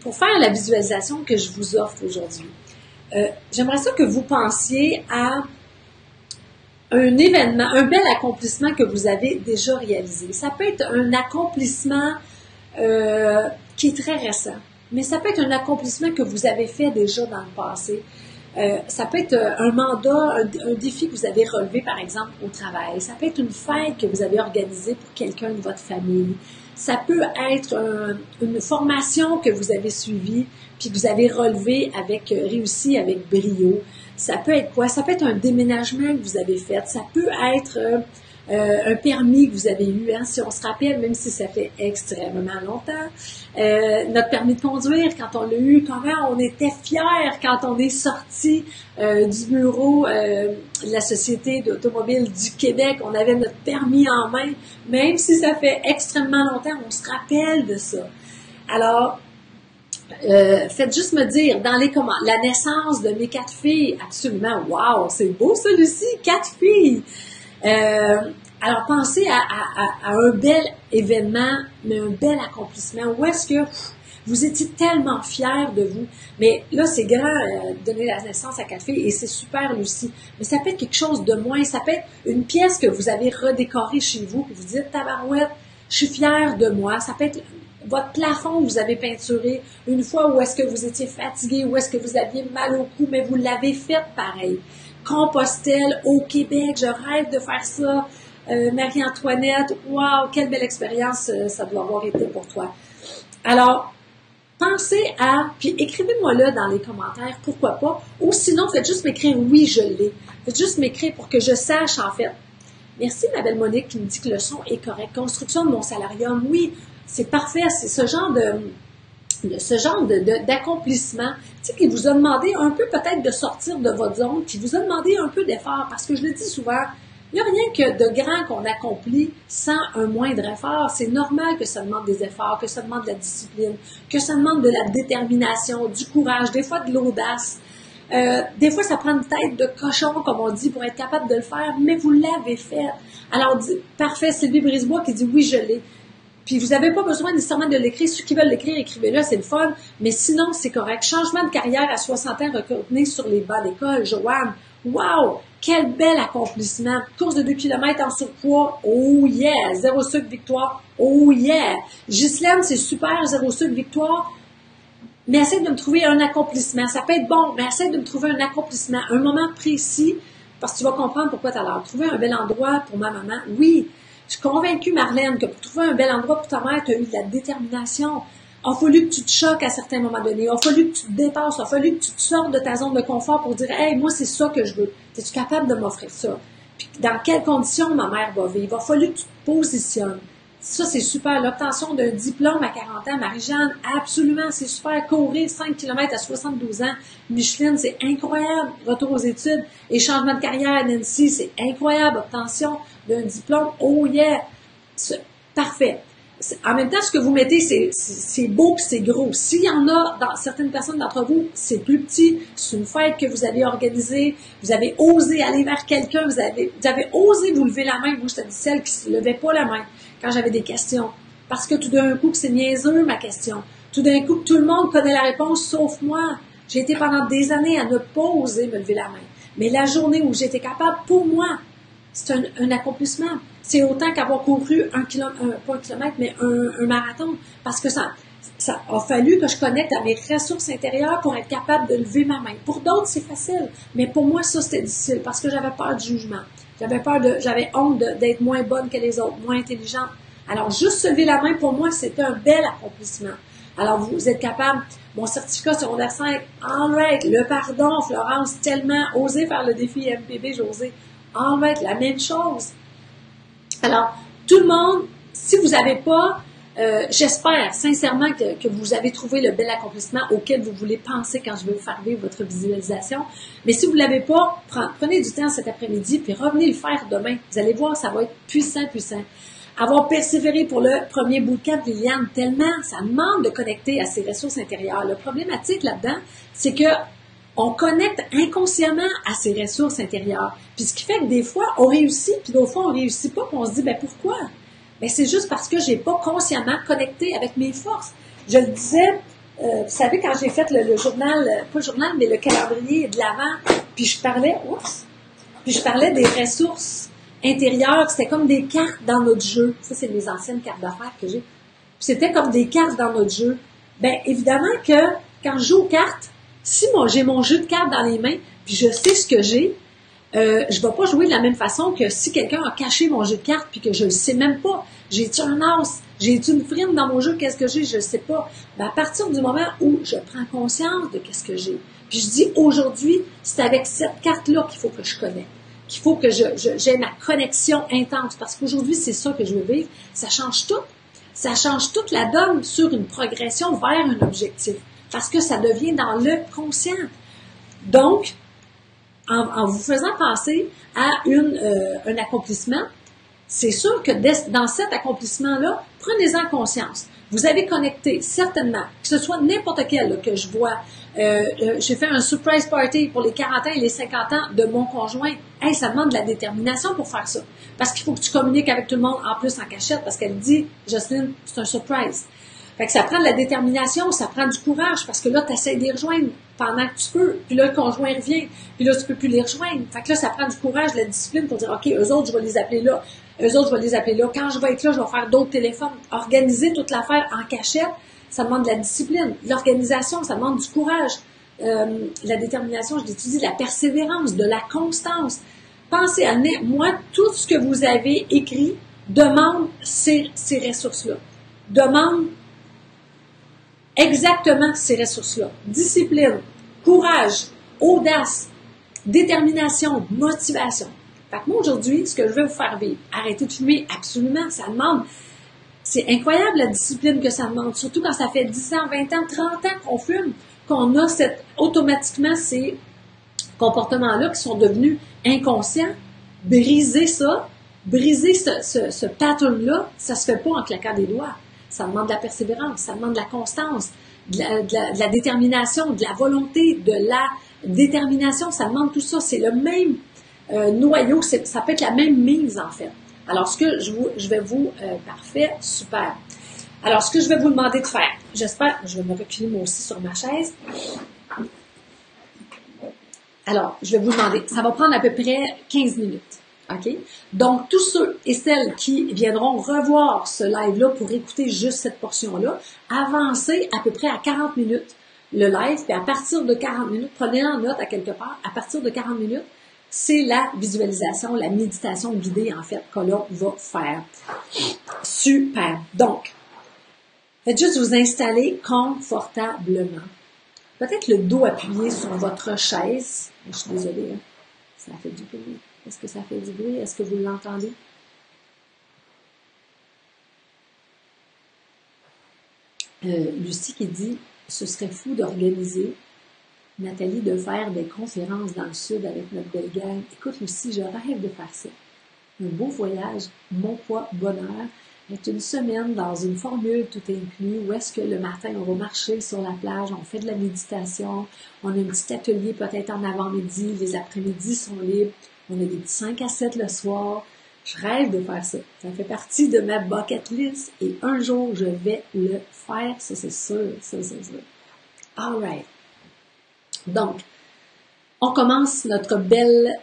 Pour faire la visualisation que je vous offre aujourd'hui, j'aimerais ça que vous pensiez à un événement, un bel accomplissement que vous avez déjà réalisé. Ça peut être un accomplissement qui est très récent, mais ça peut être un accomplissement que vous avez fait déjà dans le passé. Ça peut être un mandat, un défi que vous avez relevé, par exemple, au travail. Ça peut être une fête que vous avez organisée pour quelqu'un de votre famille. Ça peut être une formation que vous avez suivie, puis que vous avez relevé réussi avec brio. Ça peut être quoi? Ça peut être un déménagement que vous avez fait. Ça peut être un permis que vous avez eu, hein, si on se rappelle, même si ça fait extrêmement longtemps. Notre permis de conduire, quand on l'a eu, comment on était fiers quand on est sorti du bureau de la Société d'automobile du Québec. On avait notre permis en main, même si ça fait extrêmement longtemps, on se rappelle de ça. Alors, faites juste me dire dans les commentaires, la naissance de mes 4 filles, absolument, wow, c'est beau ça, Lucie, 4 filles. Alors, pensez à un bel événement, mais un bel accomplissement. Où est-ce que vous étiez tellement fiers de vous? Mais là, c'est grand, donner la naissance à 4 filles, et c'est super, Lucie. Mais ça peut être quelque chose de moins. Ça peut être une pièce que vous avez redécorée chez vous, puis vous dites, tabarouette, je suis fière de moi. Ça peut être votre plafond que vous avez peinturé, une fois où est-ce que vous étiez fatigué, où est-ce que vous aviez mal au cou, mais vous l'avez fait pareil. Compostelle au Québec, je rêve de faire ça. Marie-Antoinette, wow, quelle belle expérience ça doit avoir été pour toi. Alors, pensez puis écrivez-moi là dans les commentaires, pourquoi pas, ou sinon, faites juste m'écrire oui, je l'ai. Faites juste m'écrire pour que je sache, en fait. Merci, ma belle Monique, qui me dit que le son est correct. Construction de mon salarium, oui, c'est parfait, c'est ce genre d'accomplissement, tu sais, qui vous a demandé un peu peut-être de sortir de votre zone, qui vous a demandé un peu d'effort, parce que je le dis souvent, il n'y a rien que de grand qu'on accomplit sans un moindre effort. C'est normal que ça demande des efforts, que ça demande de la discipline, que ça demande de la détermination, du courage, des fois de l'audace. Des fois, ça prend une tête de cochon, comme on dit, pour être capable de le faire, mais vous l'avez fait. Alors, parfait, Sylvie Brisebois qui dit « oui, je l'ai ». Puis vous n'avez pas besoin nécessairement de l'écrire. Ceux qui veulent l'écrire, écrivez-le, c'est le fun. Mais sinon, c'est correct. Changement de carrière à 60 ans, retourner sur les bancs d'école. Joanne, wow! Quel bel accomplissement. Course de 2 km en surpoids. Oh yeah! 0 sucre, victoire. Oh yeah! Ghislaine, c'est super, 0 sucre, victoire. Mais essaie de me trouver un accomplissement. Ça peut être bon, mais essaie de me trouver un accomplissement. Un moment précis, parce que tu vas comprendre pourquoi tu as l'air. Trouver un bel endroit pour ma maman. Oui! Je suis convaincue, Marlène, que pour trouver un bel endroit pour ta mère, tu as eu de la détermination. Il a fallu que tu te choques à certains moments donnés. Il a fallu que tu te dépasses. Il a fallu que tu te sortes de ta zone de confort pour dire « Hey, moi, c'est ça que je veux. Es-tu capable de m'offrir ça? » Puis dans quelles conditions ma mère va vivre? Il a fallu que tu te positionnes. Ça, c'est super. L'obtention d'un diplôme à 40 ans, Marie-Jeanne, absolument, c'est super. Courir 5 km à 72 ans, Micheline, c'est incroyable. Retour aux études. Et changement de carrière, Nancy, c'est incroyable. Obtention d'un diplôme, oh yeah! Parfait. En même temps, ce que vous mettez, c'est beau et c'est gros. S'il y en a, dans certaines personnes d'entre vous, c'est plus petit, c'est une fête que vous avez organisée, vous avez osé aller vers quelqu'un, vous avez osé vous lever la main. Moi, j'étais celle qui ne levait pas la main quand j'avais des questions. Parce que tout d'un coup, que c'est niaiseux, ma question. Tout d'un coup, tout le monde connaît la réponse, sauf moi. J'ai été pendant des années à ne pas oser me lever la main. Mais la journée où j'étais capable, pour moi, c'est un accomplissement. C'est autant qu'avoir couru pas un kilomètre, mais un marathon. Parce que ça a fallu que je connecte à mes ressources intérieures pour être capable de lever ma main. Pour d'autres, c'est facile. Mais pour moi, ça, c'était difficile parce que j'avais peur du jugement. J'avais honte d'être moins bonne que les autres, moins intelligente. Alors, juste se lever la main, pour moi, c'était un bel accomplissement. Alors, vous êtes capable, mon certificat secondaire 5, all right, le pardon, Florence, tellement, oser faire le défi MPB, José. All right, la même chose. Alors, tout le monde, si vous n'avez pas J'espère sincèrement que vous avez trouvé le bel accomplissement auquel vous voulez penser quand je vais vous faire vivre votre visualisation. Mais si vous ne l'avez pas, prenez du temps cet après-midi puis revenez le faire demain. Vous allez voir, ça va être puissant, puissant. Avoir persévéré pour le premier bootcamp, Liliane, tellement, ça demande de connecter à ses ressources intérieures. Le problématique là-dedans, c'est que on connecte inconsciemment à ses ressources intérieures. Puis ce qui fait que des fois, on réussit, puis d'autres fois, on réussit pas, puis on se dit, ben pourquoi? Ben c'est juste parce que j'ai pas consciemment connecté avec mes forces. Je le disais, vous savez, quand j'ai fait le journal, pas le journal, mais le calendrier de l'Avent, puis je parlais des ressources intérieures, c'était comme des cartes dans notre jeu. Ça, c'est mes anciennes cartes d'affaires que j'ai. Puis c'était comme des cartes dans notre jeu. Ben évidemment que quand je joue aux cartes, si moi j'ai mon jeu de cartes dans les mains, puis je sais ce que j'ai, je ne vais pas jouer de la même façon que si quelqu'un a caché mon jeu de cartes puis que je ne sais même pas. J'ai-tu un as? J'ai-tu une frime dans mon jeu? Qu'est-ce que j'ai? Je ne sais pas. Ben, à partir du moment où je prends conscience de qu'est-ce que j'ai, puis je dis aujourd'hui, c'est avec cette carte-là qu'il faut que je connecte, qu'il faut que j'ai ma connexion intense, parce qu'aujourd'hui, c'est ça que je veux vivre. Ça change tout. Ça change toute la donne sur une progression vers un objectif, parce que ça devient dans le conscient. Donc, en vous faisant penser à un accomplissement, c'est sûr que dans cet accomplissement-là, prenez-en conscience. Vous avez connecté, certainement, que ce soit n'importe quel là, que je vois. J'ai fait un surprise party pour les 40 ans et les 50 ans de mon conjoint. Hey, ça demande de la détermination pour faire ça. Parce qu'il faut que tu communiques avec tout le monde, en plus en cachette, parce qu'elle dit, Jocelyne, c'est un surprise. Fait que ça prend de la détermination, ça prend du courage, parce que là, tu essaies de les rejoindre pendant que tu peux, puis là, le conjoint revient, puis là, tu peux plus les rejoindre. Fait que là, ça prend du courage, de la discipline pour dire, OK, eux autres, je vais les appeler là. Eux autres, je vais les appeler là. Quand je vais être là, je vais faire d'autres téléphones. Organiser toute l'affaire en cachette, ça demande de la discipline. L'organisation, ça demande du courage. La détermination, je l'étudie, de la persévérance, de la constance. Pensez à moi, tout ce que vous avez écrit demande ces ressources-là. Demande exactement ces ressources-là. Discipline, courage, audace, détermination, motivation. Fait que moi, aujourd'hui, ce que je veux vous faire vivre, arrêtez de fumer, absolument, ça demande. C'est incroyable la discipline que ça demande, surtout quand ça fait 10 ans, 20 ans, 30 ans qu'on fume, qu'on a automatiquement ces comportements-là qui sont devenus inconscients. Briser ça, briser ce pattern-là, ça se fait pas en claquant des doigts. Ça demande de la persévérance, ça demande de la constance, de la détermination, de la volonté, de la détermination. Ça demande tout ça. C'est le même noyau, ça peut être la même mise en fait. Alors, ce que je vais vous... parfait, super. Alors, ce que je vais vous demander de faire, j'espère, je vais me reculer moi aussi sur ma chaise. Alors, je vais vous demander, ça va prendre à peu près 15 minutes. OK? Donc, tous ceux et celles qui viendront revoir ce live-là pour écouter juste cette portion-là, avancez à peu près à 40 minutes le live, puis à partir de 40 minutes, prenez en note à quelque part, à partir de 40 minutes, c'est la visualisation, la méditation guidée, en fait, que l'on va faire. Super! Donc, faites juste vous installer confortablement. Peut-être le dos appuyé sur votre chaise. Je suis désolée, hein? Ça fait du bruit. Est-ce que ça fait du bruit? Est-ce que vous l'entendez? Lucie qui dit « Ce serait fou d'organiser, Nathalie, de faire des conférences dans le sud avec notre belle gang. Écoute, Lucie, je rêve de faire ça. Un beau voyage, mon poids, bonheur, est une semaine dans une formule tout inclus où est-ce que le matin, on va marcher sur la plage, on fait de la méditation, on a un petit atelier peut-être en avant-midi, les après-midi sont libres, on a des petits 5 à 7 le soir. Je rêve de faire ça. Ça fait partie de ma bucket list et un jour, je vais le faire. Ça, c'est sûr. Ça, c'est sûr. All right. Donc, on commence notre belle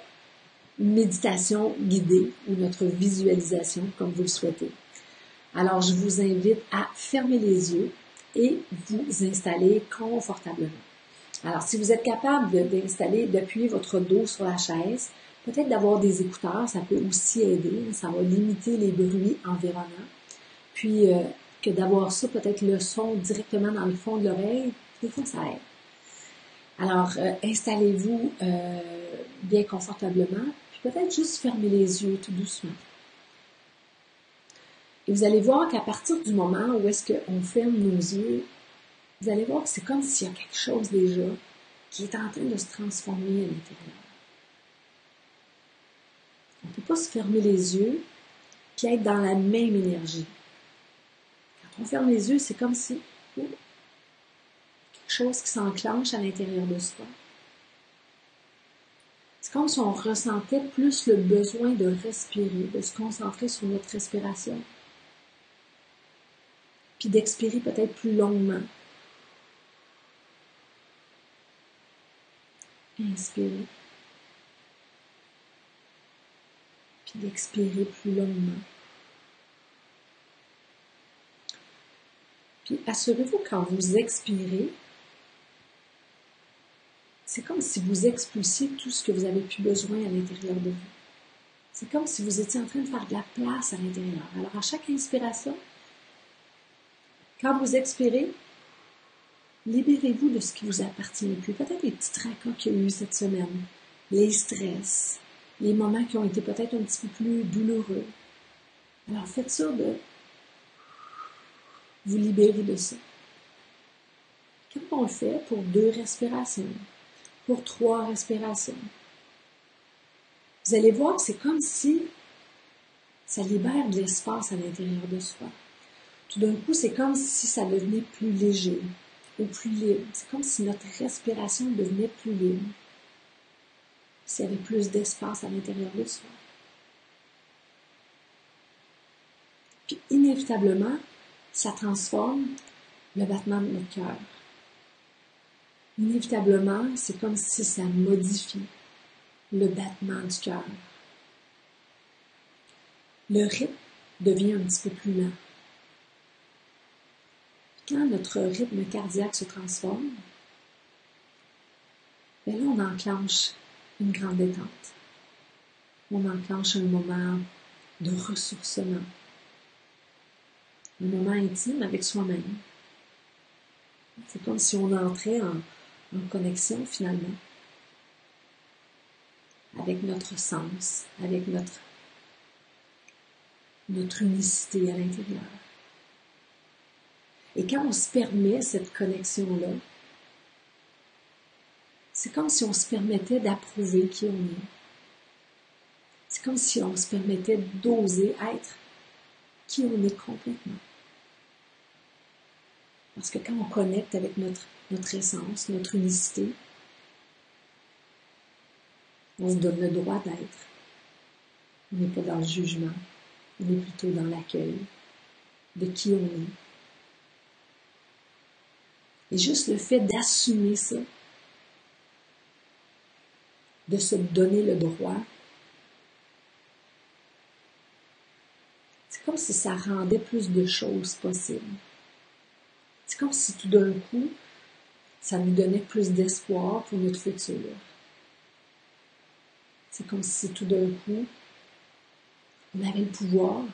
méditation guidée ou notre visualisation, comme vous le souhaitez. Alors, je vous invite à fermer les yeux et vous installer confortablement. Alors, si vous êtes capable d'appuyer votre dos sur la chaise, peut-être d'avoir des écouteurs, ça peut aussi aider. Ça va limiter les bruits environnants. Puis, que d'avoir ça, peut-être le son directement dans le fond de l'oreille, des fois, ça aide. Alors, installez-vous bien confortablement, puis peut-être juste fermer les yeux tout doucement. Et vous allez voir qu'à partir du moment où est-ce qu'on ferme nos yeux, vous allez voir que c'est comme s'il y a quelque chose déjà qui est en train de se transformer à l'intérieur. On ne peut pas se fermer les yeux puis être dans la même énergie. Quand on ferme les yeux, c'est comme si quelque chose qui s'enclenche à l'intérieur de soi. C'est comme si on ressentait plus le besoin de respirer, de se concentrer sur notre respiration. Puis d'expirer peut-être plus longuement. Inspirer. Puis d'expirer plus longuement. Puis assurez-vous quand vous expirez, c'est comme si vous expulsiez tout ce que vous avez plus besoin à l'intérieur de vous. C'est comme si vous étiez en train de faire de la place à l'intérieur. Alors à chaque inspiration, quand vous expirez, libérez-vous de ce qui vous appartient plus. Peut-être les petits tracas qu'il y a eu cette semaine, les stress, les moments qui ont été peut-être un petit peu plus douloureux. Alors faites ça de vous libérer de ça. Quand on le fait pour 2 respirations, pour 3 respirations, vous allez voir que c'est comme si ça libère de l'espace à l'intérieur de soi. Tout d'un coup, c'est comme si ça devenait plus léger ou plus libre. C'est comme si notre respiration devenait plus libre. S'il y avait plus d'espace à l'intérieur de soi. Puis inévitablement, ça transforme le battement de notre cœur. Inévitablement, c'est comme si ça modifie le battement du cœur. Le rythme devient un petit peu plus lent. Quand notre rythme cardiaque se transforme, bien là, on enclenche une grande détente. On enclenche un moment de ressourcement. Un moment intime avec soi-même. C'est comme si on entrait en connexion finalement avec notre sens, avec notre unicité à l'intérieur. Et quand on se permet cette connexion-là, c'est comme si on se permettait d'approuver qui on est. C'est comme si on se permettait d'oser être qui on est complètement. Parce que quand on connecte avec notre essence, notre unicité, on se donne le droit d'être. On n'est pas dans le jugement, on est plutôt dans l'accueil de qui on est. Et juste le fait d'assumer ça, de se donner le droit, c'est comme si ça rendait plus de choses possibles. C'est comme si tout d'un coup, ça nous donnait plus d'espoir pour notre futur. C'est comme si tout d'un coup, on avait le pouvoir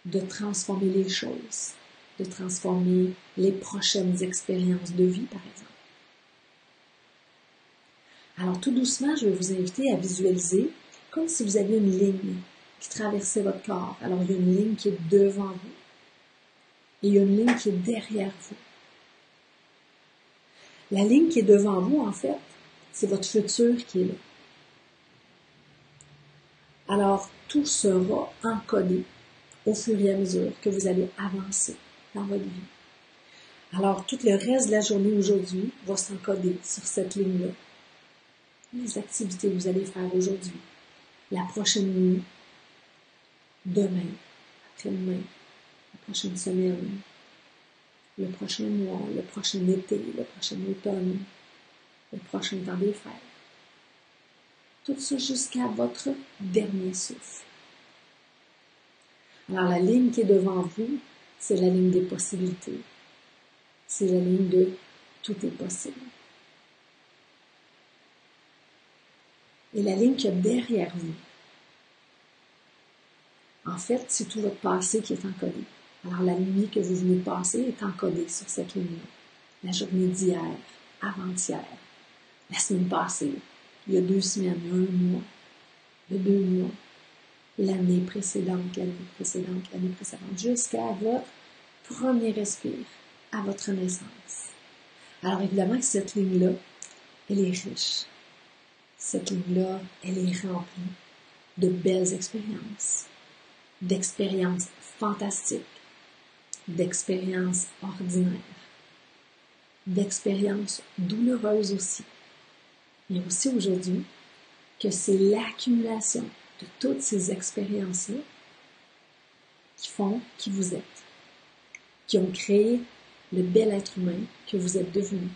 de transformer les choses, de transformer les prochaines expériences de vie, par exemple. Alors, tout doucement, je vais vous inviter à visualiser comme si vous aviez une ligne qui traversait votre corps. Alors, il y a une ligne qui est devant vous et il y a une ligne qui est derrière vous. La ligne qui est devant vous, en fait, c'est votre futur qui est là. Alors, tout sera encodé au fur et à mesure que vous allez avancer dans votre vie. Alors, tout le reste de la journée aujourd'hui va s'encoder sur cette ligne-là. Les activités que vous allez faire aujourd'hui, la prochaine nuit, demain, après-demain, la prochaine semaine, le prochain mois, le prochain été, le prochain automne, le prochain temps des fêtes. Tout ça jusqu'à votre dernier souffle. Alors, la ligne qui est devant vous, c'est la ligne des possibilités. C'est la ligne de tout est possible. Et la ligne qu'il y a derrière vous, en fait, c'est tout votre passé qui est encodé. Alors, la nuit que vous venez de passer est encodée sur cette ligne-là. La journée d'hier, avant-hier, la semaine passée, il y a 2 semaines, il y a 1 mois, il y a 2 mois. l'année précédente, jusqu'à votre premier respire, à votre naissance. Alors évidemment, cette ligne-là, elle est riche. Cette ligne-là, elle est remplie de belles expériences, d'expériences fantastiques, d'expériences ordinaires, d'expériences douloureuses aussi. Mais aussi aujourd'hui, que c'est l'accumulation de toutes ces expériences-là qui font qui vous êtes, qui ont créé le bel être humain que vous êtes devenu,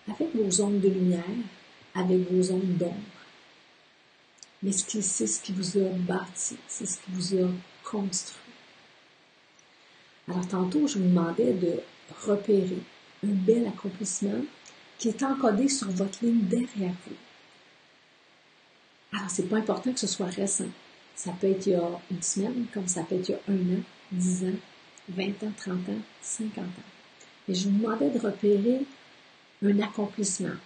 avec vos zones de lumière, avec vos zones d'ombre. Mais c'est ce qui vous a bâti, c'est ce qui vous a construit. Alors tantôt, je vous demandais de repérer un bel accomplissement qui est encodé sur votre ligne derrière vous. Alors, c'est pas important que ce soit récent. Ça peut être il y a une semaine, comme ça peut être il y a 1 an, 10 ans, 20 ans, 30 ans, 50 ans. Mais je vous demandais de repérer un accomplissement.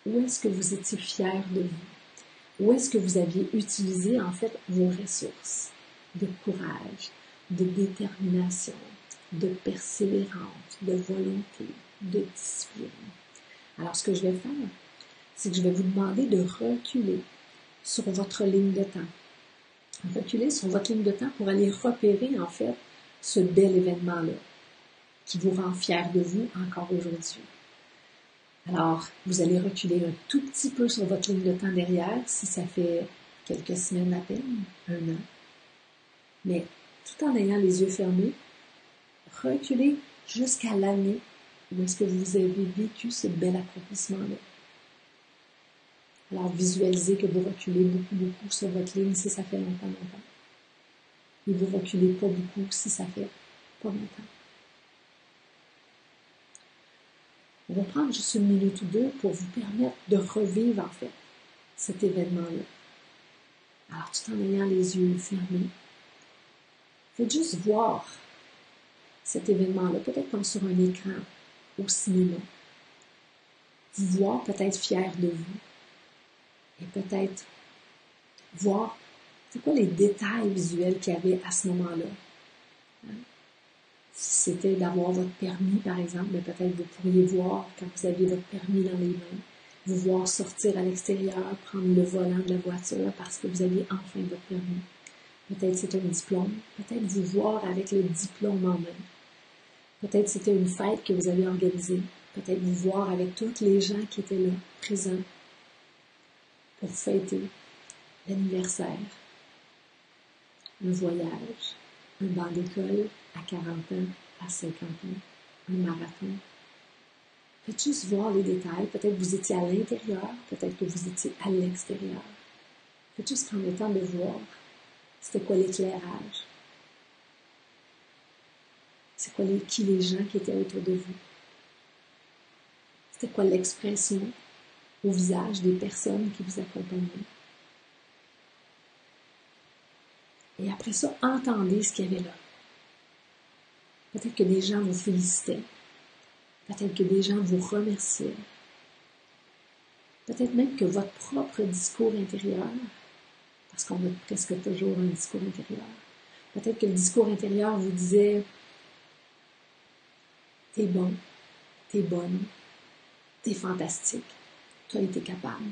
Où est-ce que vous étiez fier de vous? Où est-ce que vous aviez utilisé, en fait, vos ressources de courage, de détermination, de persévérance, de volonté, de discipline? Alors, ce que je vais faire, c'est que je vais vous demander de reculer sur votre ligne de temps. Reculer sur votre ligne de temps pour aller repérer, en fait, ce bel événement-là qui vous rend fier de vous encore aujourd'hui. Alors, vous allez reculer un tout petit peu sur votre ligne de temps derrière, si ça fait quelques semaines à peine, 1 an. Mais tout en ayant les yeux fermés, reculez jusqu'à l'année où est-ce que vous avez vécu ce bel accomplissement-là. Alors, visualisez que vous reculez beaucoup sur votre ligne si ça fait longtemps. Et vous reculez pas beaucoup si ça fait pas longtemps. On va prendre juste 1 minute ou 2 pour vous permettre de revivre, en fait, cet événement-là. Alors, tout en ayant les yeux fermés, faites juste voir cet événement-là, peut-être comme sur un écran au cinéma. Vous voir peut-être fier de vous. Et peut-être voir c'est quoi les détails visuels qu'il y avait à ce moment-là. Hein? Si c'était d'avoir votre permis, par exemple, mais peut-être vous pourriez voir, quand vous aviez votre permis dans les mains, vous voir sortir à l'extérieur, prendre le volant de la voiture parce que vous aviez enfin votre permis. Peut-être c'était un diplôme, peut-être vous voir avec le diplôme en main. Peut-être c'était une fête que vous avez organisée, peut-être vous voir avec tous les gens qui étaient là, présents, pour fêter l'anniversaire, un voyage, un banc d'école à 40 ans, à 50 ans, un marathon. Faites juste voir les détails. Peut-être que vous étiez à l'intérieur, peut-être que vous étiez à l'extérieur. Faites juste prendre le temps de voir c'était quoi l'éclairage. C'est quoi qui les gens qui étaient autour de vous. C'était quoi l'expression au visage des personnes qui vous accompagnaient. Et après ça, entendez ce qu'il y avait là. Peut-être que des gens vous félicitaient. Peut-être que des gens vous remerciaient. Peut-être même que votre propre discours intérieur, parce qu'on a presque toujours un discours intérieur, peut-être que le discours intérieur vous disait « T'es bon, t'es bonne, t'es fantastique, toi t'es capable,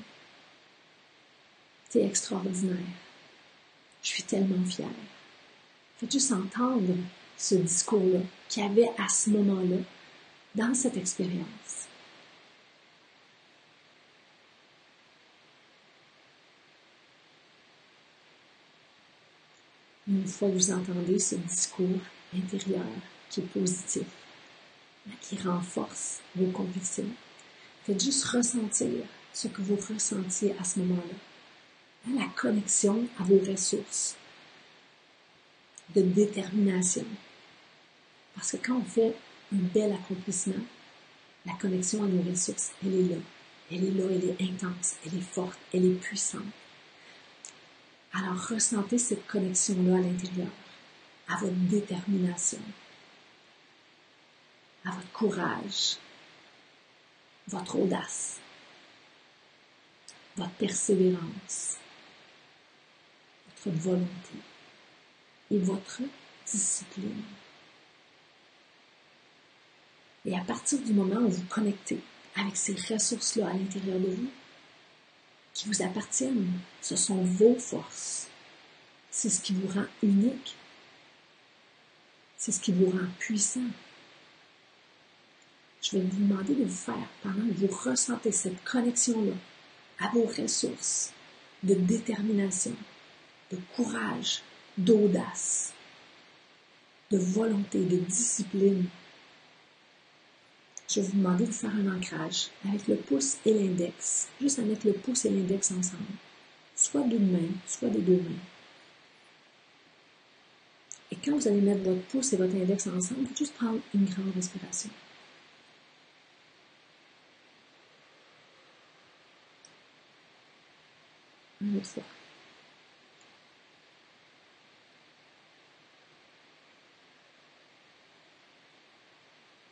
t'es extraordinaire, je suis tellement fière. » Faites juste entendre ce discours-là qu'il y avait à ce moment-là dans cette expérience. Une fois que vous entendez ce discours intérieur qui est positif, qui renforce vos convictions, faites juste ressentir ce que vous ressentiez à ce moment-là. La connexion à vos ressources de détermination. Parce que quand on fait un bel accomplissement, la connexion à nos ressources, elle est là. Elle est là, elle est intense, elle est forte, elle est puissante. Alors ressentez cette connexion-là à l'intérieur, à votre détermination, à votre courage, votre audace, votre persévérance, votre volonté. et votre discipline. Et à partir du moment où vous connectez avec ces ressources-là à l'intérieur de vous, qui vous appartiennent, ce sont vos forces. C'est ce qui vous rend unique. C'est ce qui vous rend puissant. Je vais vous demander de vous faire, pendant que vous ressentez cette connexion-là à vos ressources de détermination, de courage, d'audace, de volonté, de discipline. Je vais vous demander de faire un ancrage avec le pouce et l'index, juste à mettre le pouce et l'index ensemble, soit d'une main, soit des deux mains. Et quand vous allez mettre votre pouce et votre index ensemble, vous juste prendre une grande respiration. Une autre fois.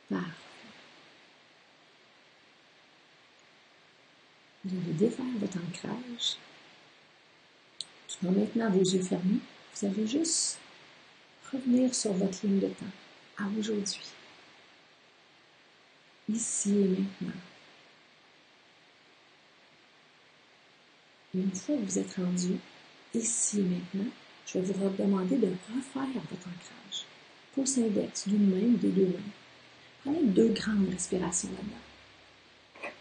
Parfait. Vous allez défaire votre ancrage. Tout en maintenant vos yeux fermés, vous allez juste revenir sur votre ligne de temps, à aujourd'hui, ici et maintenant. Une fois que vous êtes rendu ici et maintenant, je vais vous redemander de refaire votre ancrage. Pouce index d'une main ou des deux mains. Prenez 2 grandes respirations là-dedans.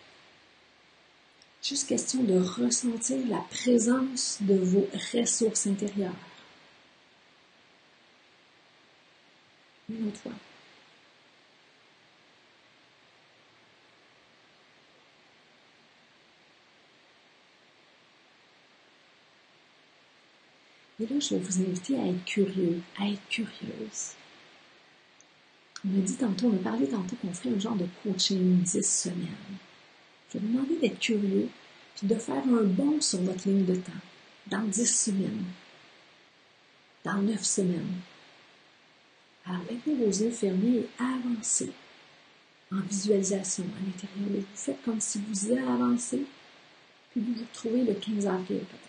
Juste question de ressentir la présence de vos ressources intérieures. Une autre fois. Et là, je vais vous inviter à être curieux, à être curieuse. On a parlé tantôt qu'on ferait un genre de coaching 10 semaines. Je vais vous demander d'être curieux puis de faire un bond sur votre ligne de temps dans 10 semaines, dans 9 semaines. Alors, maintenez vos yeux fermés et avancez en visualisation à l'intérieur de vous. Faites comme si vous y avancez, puis vous vous retrouvez le 15 avril peut-être.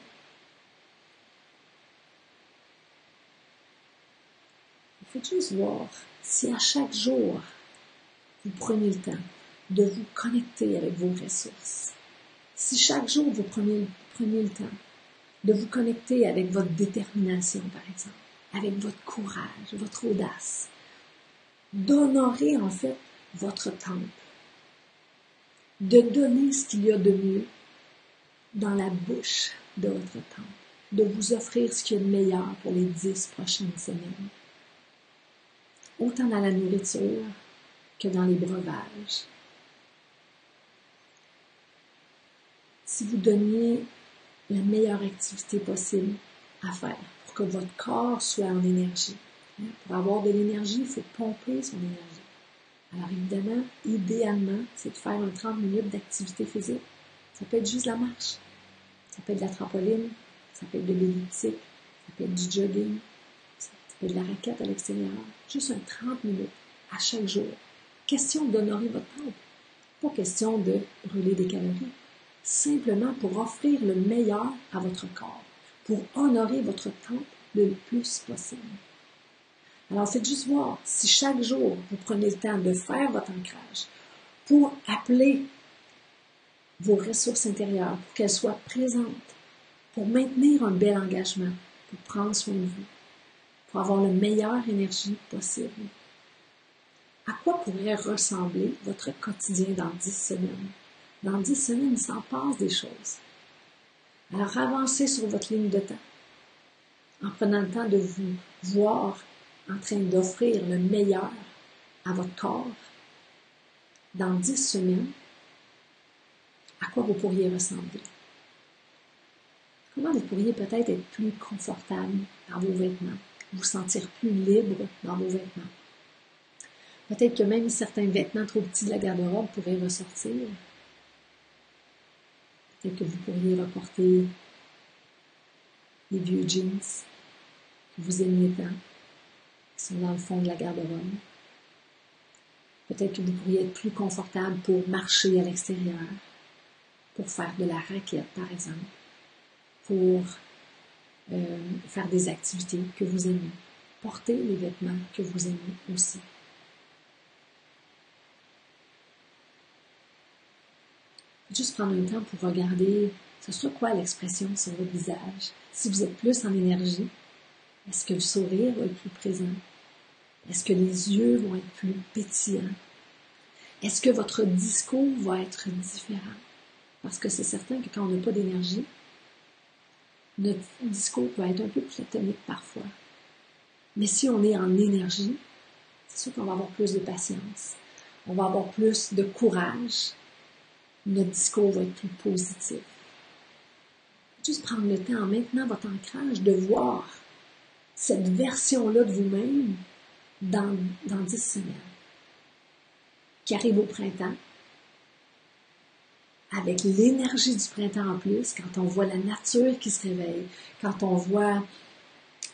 Faites juste voir si à chaque jour, vous prenez le temps de vous connecter avec vos ressources. Si chaque jour, vous prenez le temps de vous connecter avec votre détermination, par exemple, avec votre courage, votre audace, d'honorer en fait votre temple, de donner ce qu'il y a de mieux dans la bouche de votre temple, de vous offrir ce qu'il y a de meilleur pour les 10 prochaines semaines. Autant dans la nourriture que dans les breuvages. Si vous donniez la meilleure activité possible à faire pour que votre corps soit en énergie. Pour avoir de l'énergie, il faut pomper son énergie. Alors évidemment, idéalement, c'est de faire un 30 minutes d'activité physique. Ça peut être juste la marche. Ça peut être de la trampoline. Ça peut être de l'elliptique. Ça peut être du jogging. Ça peut être de la raquette à l'extérieur. Juste un 30 minutes à chaque jour. Question d'honorer votre temple. Pas question de brûler des calories. Simplement pour offrir le meilleur à votre corps. Pour honorer votre temple le plus possible. Alors, faites juste voir si chaque jour, vous prenez le temps de faire votre ancrage pour appeler vos ressources intérieures, pour qu'elles soient présentes, pour maintenir un bel engagement, pour prendre soin de vous, pour avoir la meilleure énergie possible. À quoi pourrait ressembler votre quotidien dans 10 semaines? Dans 10 semaines, il s'en passe des choses. Alors, avancez sur votre ligne de temps en prenant le temps de vous voir en train d'offrir le meilleur à votre corps. Dans 10 semaines, à quoi vous pourriez ressembler? Comment vous pourriez peut-être être plus confortable dans vos vêtements, vous sentir plus libre dans vos vêtements? Peut-être que même certains vêtements trop petits de la garde-robe pourraient ressortir. Peut-être que vous pourriez reporter les vieux jeans que vous aimiez tant, qui sont dans le fond de la garde-robe. Peut-être que vous pourriez être plus confortable pour marcher à l'extérieur, pour faire de la raquette, par exemple, pour faire des activités que vous aimez. porter les vêtements que vous aimez aussi. Juste prendre un temps pour regarder, ce sera quoi l'expression sur votre visage. Si vous êtes plus en énergie, est-ce que le sourire va être plus présent? Est-ce que les yeux vont être plus pétillants? Est-ce que votre discours va être différent? Parce que c'est certain que quand on n'a pas d'énergie, notre discours va être un peu platonique parfois. Mais si on est en énergie, c'est sûr qu'on va avoir plus de patience. On va avoir plus de courage. Notre discours va être plus positif. Juste prendre le temps, en maintenant votre ancrage, de voir cette version-là de vous-même dans 10 semaines, qui arrive au printemps, avec l'énergie du printemps en plus, quand on voit la nature qui se réveille, quand on voit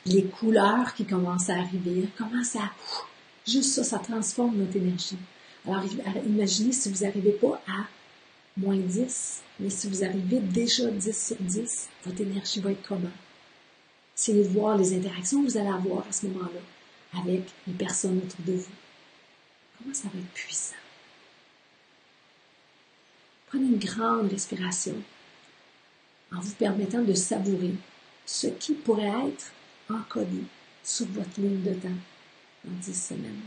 les couleurs qui commencent à arriver, juste ça transforme notre énergie. Alors, imaginez si vous n'arrivez pas à -10, mais si vous arrivez déjà 10 sur 10, votre énergie va être comment? Essayez de voir les interactions que vous allez avoir à ce moment-là avec les personnes autour de vous. Comment ça va être puissant? Prenez une grande respiration en vous permettant de savourer ce qui pourrait être encodé sur votre ligne de temps dans 10 semaines.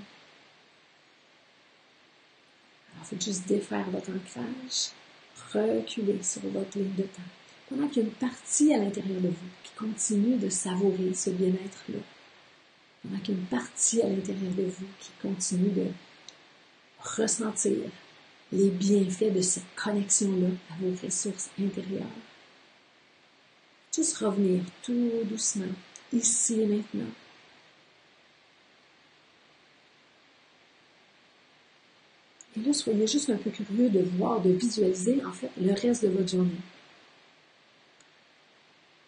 Alors, faites juste défaire votre ancrage, reculer sur votre ligne de temps, pendant qu'il y a une partie à l'intérieur de vous qui continue de savourer ce bien-être-là, pendant qu'il y a une partie à l'intérieur de vous qui continue de ressentir les bienfaits de cette connexion-là à vos ressources intérieures. Juste revenir tout doucement, ici et maintenant. Et là, soyez juste un peu curieux de voir, de visualiser, en fait, le reste de votre journée.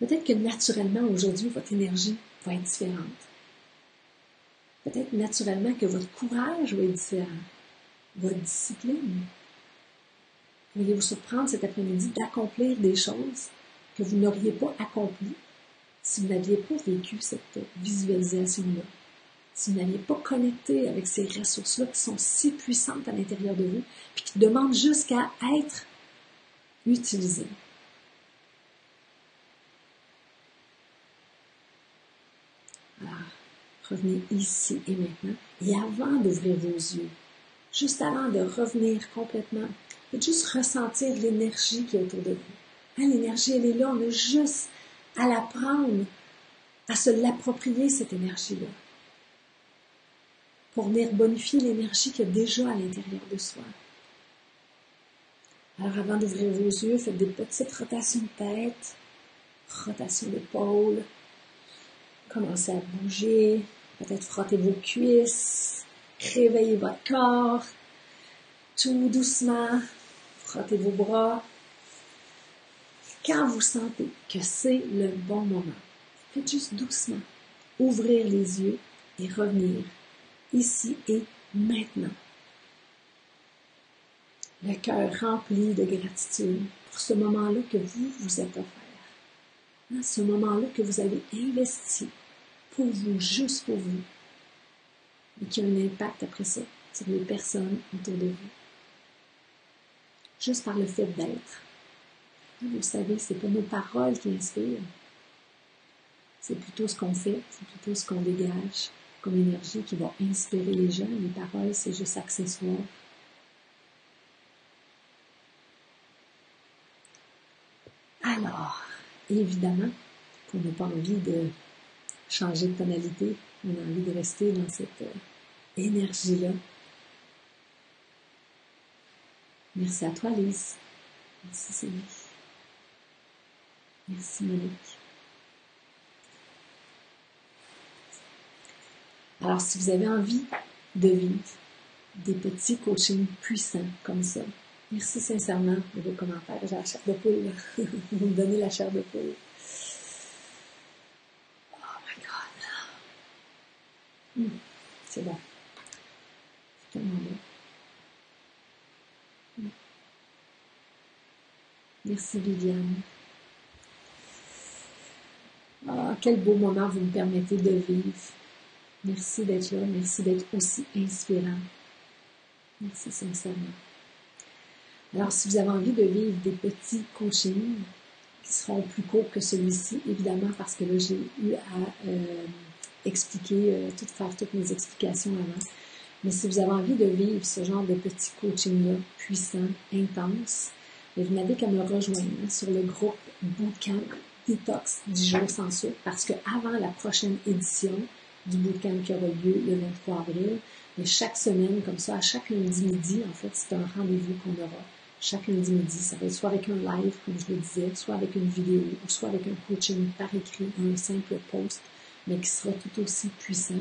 Peut-être que naturellement, aujourd'hui, votre énergie va être différente. Peut-être naturellement que votre courage va être différent. Votre discipline. Pourriez vous surprendre cet après-midi d'accomplir des choses que vous n'auriez pas accomplies si vous n'aviez pas vécu cette visualisation-là. Si vous n'aviez pas connecté avec ces ressources-là qui sont si puissantes à l'intérieur de vous, puis qui demandent jusqu'à être utilisées. Alors, revenez ici et maintenant. Et avant d'ouvrir vos yeux, juste avant de revenir complètement, faites juste ressentir l'énergie qui est autour de vous. Hein, l'énergie, elle est là, on a juste à la prendre, à se l'approprier, cette énergie-là, pour venir bonifier l'énergie qu'il y a déjà à l'intérieur de soi. Alors, avant d'ouvrir vos yeux, faites des petites rotations de tête, rotation d'épaule, commencez à bouger, peut-être frotter vos cuisses, réveillez votre corps, tout doucement, frottez vos bras. Quand vous sentez que c'est le bon moment, faites juste doucement ouvrir les yeux et revenir ici et maintenant. Le cœur rempli de gratitude pour ce moment-là que vous vous êtes offert. Ce moment-là que vous avez investi pour vous, juste pour vous, et qui a un impact après ça sur les personnes autour de vous. Juste par le fait d'être. Vous savez, c'est pas nos paroles qui inspirent. C'est plutôt ce qu'on fait, c'est plutôt ce qu'on dégage comme énergie qui va inspirer les gens. Les paroles, c'est juste accessoire. Alors, évidemment, qu'on n'a pas envie de changer de tonalité, on a envie de rester dans cette énergie-là. Merci à toi, Lise. Merci, Sylvie. Merci, Monique. Alors, si vous avez envie de vivre des petits coachings puissants comme ça, merci sincèrement de vos commentaires. J'ai la chair de poule. Vous me donnez la chair de poule. Oh my God. C'est bon. C'est tellement bon. Merci, Viviane. Ah, quel beau moment vous me permettez de vivre. Merci d'être là. Merci d'être aussi inspirant. Merci sincèrement. Alors, si vous avez envie de vivre des petits coachings qui seront plus courts que celui-ci, évidemment, parce que là, j'ai eu à expliquer, faire toutes mes explications avant. Mais si vous avez envie de vivre ce genre de petits coachings-là, puissants, intenses, vous n'avez qu'à me rejoindre sur le groupe Bootcamp Detox 10 jours sans sucre, parce qu'avant la prochaine édition du Bootcamp qui aura lieu le 23 avril, mais chaque semaine, comme ça, à chaque lundi midi, en fait, c'est un rendez-vous qu'on aura. Chaque lundi midi, ça va être soit avec un live, comme je le disais, soit avec une vidéo, ou soit avec un coaching par écrit, un simple post, mais qui sera tout aussi puissant.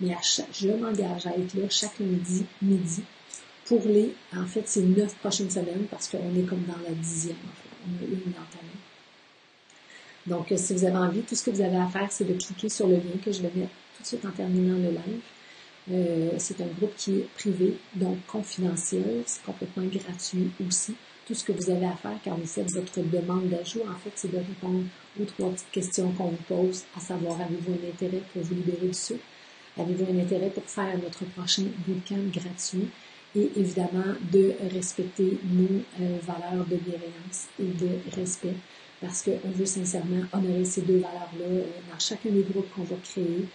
Mais je m'engage à être là chaque lundi midi pour en fait, c'est 9 prochaines semaines parce qu'on est comme dans la 10e, en fait. On a une entamée. Donc, si vous avez envie, tout ce que vous avez à faire, c'est de cliquer sur le lien que je vais mettre tout de suite en terminant le live. C'est un groupe qui est privé, donc confidentiel. C'est complètement gratuit aussi. Tout ce que vous avez à faire quand vous faites votre demande d'ajout, en fait, c'est de répondre aux 3 petites questions qu'on vous pose, à savoir, avez-vous un intérêt pour vous libérer du sucre? Avez-vous un intérêt pour faire notre prochain bootcamp gratuit? Et évidemment, de respecter nos valeurs de bienveillance et de respect, parce qu'on veut sincèrement honorer ces 2 valeurs-là dans chacun des groupes qu'on va créer.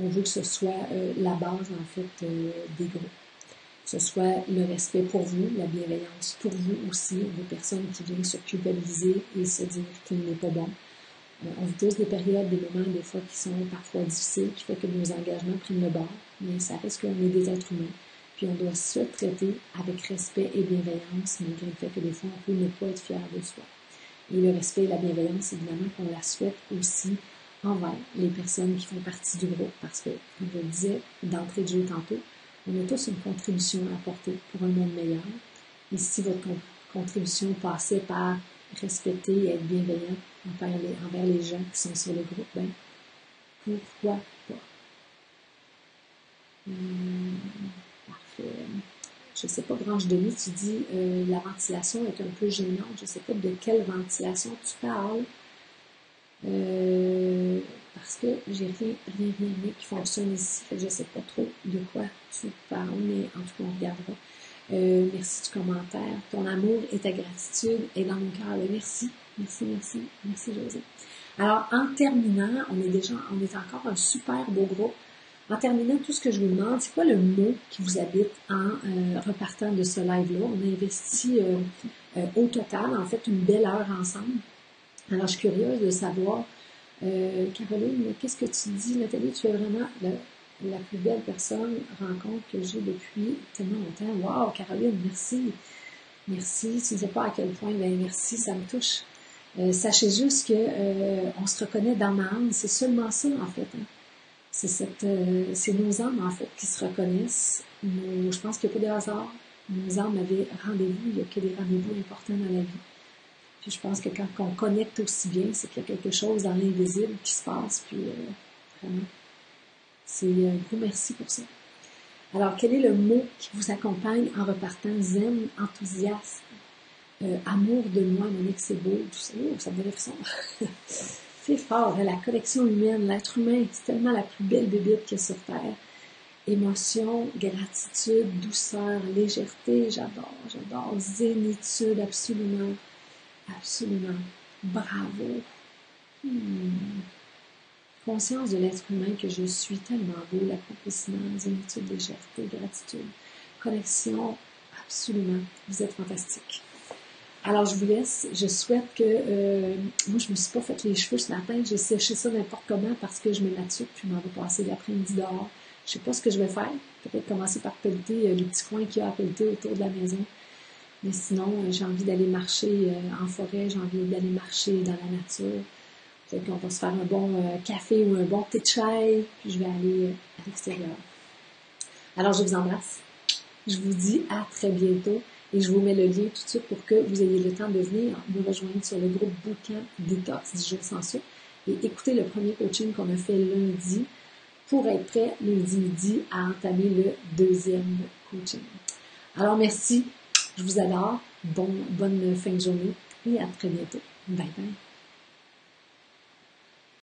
On veut que ce soit la base, en fait, des groupes. Que ce soit le respect pour vous, la bienveillance pour vous aussi. On veut personne qui viennent se culpabiliser et se dire qu'il n'est pas bon. On vit tous des périodes, des moments, des fois, qui sont parfois difficiles, qui fait que nos engagements prennent le bord, mais ça reste qu'on est des êtres humains. Puis on doit se traiter avec respect et bienveillance, malgré le fait que des fois, on peut ne pas être fier de soi. Et le respect et la bienveillance, évidemment, qu'on la souhaite aussi envers les personnes qui font partie du groupe, parce que, comme je le disais d'entrée de jeu tantôt, on a tous une contribution à apporter pour un monde meilleur. Et si votre contribution passait par respecter et être bienveillant envers les gens qui sont sur le groupe, ben, pourquoi pas? Parfait. Je ne sais pas, Branche Denis, tu dis la ventilation est un peu gênante. Je ne sais pas de quelle ventilation tu parles. Parce que j'ai rien qui fonctionne ici. Je ne sais pas trop de quoi tu parles, mais en tout cas, on regardera. Merci du commentaire. Ton amour et ta gratitude est dans mon cœur. Merci, José. Alors, en terminant, on est encore un super beau groupe. En terminant, tout ce que je vous demande, c'est quoi le mot qui vous habite en repartant de ce live-là? On a investi au total, en fait, une belle heure ensemble. Alors, je suis curieuse de savoir, Caroline, qu'est-ce que tu dis, Nathalie? Tu es vraiment la plus belle rencontre que j'ai depuis tellement longtemps. Wow, Caroline, merci. Merci. Tu ne sais pas à quel point, ben merci, ça me touche. Sachez juste que on se reconnaît dans ma âme. C'est seulement ça, en fait. Hein. C'est nos âmes, en fait, qui se reconnaissent. Je pense qu'il n'y a pas de hasard. Nos âmes avaient rendez-vous. Il n'y a que des rendez-vous importants dans la vie. Puis je pense que quand on connecte aussi bien, c'est qu'il y a quelque chose dans l'invisible qui se passe. Puis vraiment, c'est un gros merci pour ça. Alors, quel est le mot qui vous accompagne en repartant? Zen, enthousiasme, amour de moi, Monique, c'est beau, tout ça. Oh, ça me donne frisson. C'est fort, hein, la connexion humaine, l'être humain, c'est tellement la plus belle bébite qu'il y a sur Terre. Émotion, gratitude, douceur, légèreté, j'adore. Zénitude, absolument. Bravo. Conscience de l'être humain que je suis tellement beau, l'accomplissement, zénitude, légèreté, gratitude. Connexion, absolument. Vous êtes fantastique. Alors, je vous laisse. Je souhaite que... moi, je ne me suis pas fait les cheveux ce matin. J'ai séché ça n'importe comment parce que je me m'attire puis je m'en vais passer l'après-midi dehors. Je ne sais pas ce que je vais faire. Peut-être commencer par pelleter les petits coins qu'il y a à pelleter autour de la maison. Mais sinon, j'ai envie d'aller marcher en forêt. J'ai envie d'aller marcher dans la nature. Fait qu'on va se faire un bon café ou un bon thé de chai. Puis je vais aller à l'extérieur. Alors, je vous embrasse. Je vous dis à très bientôt. Et je vous mets le lien tout de suite pour que vous ayez le temps de venir nous rejoindre sur le groupe Bootcamp Detox 10 jours sans sucre et écouter le premier coaching qu'on a fait lundi pour être prêt lundi midi à entamer le deuxième coaching. Alors merci, je vous adore, bonne fin de journée et à très bientôt. Bye bye.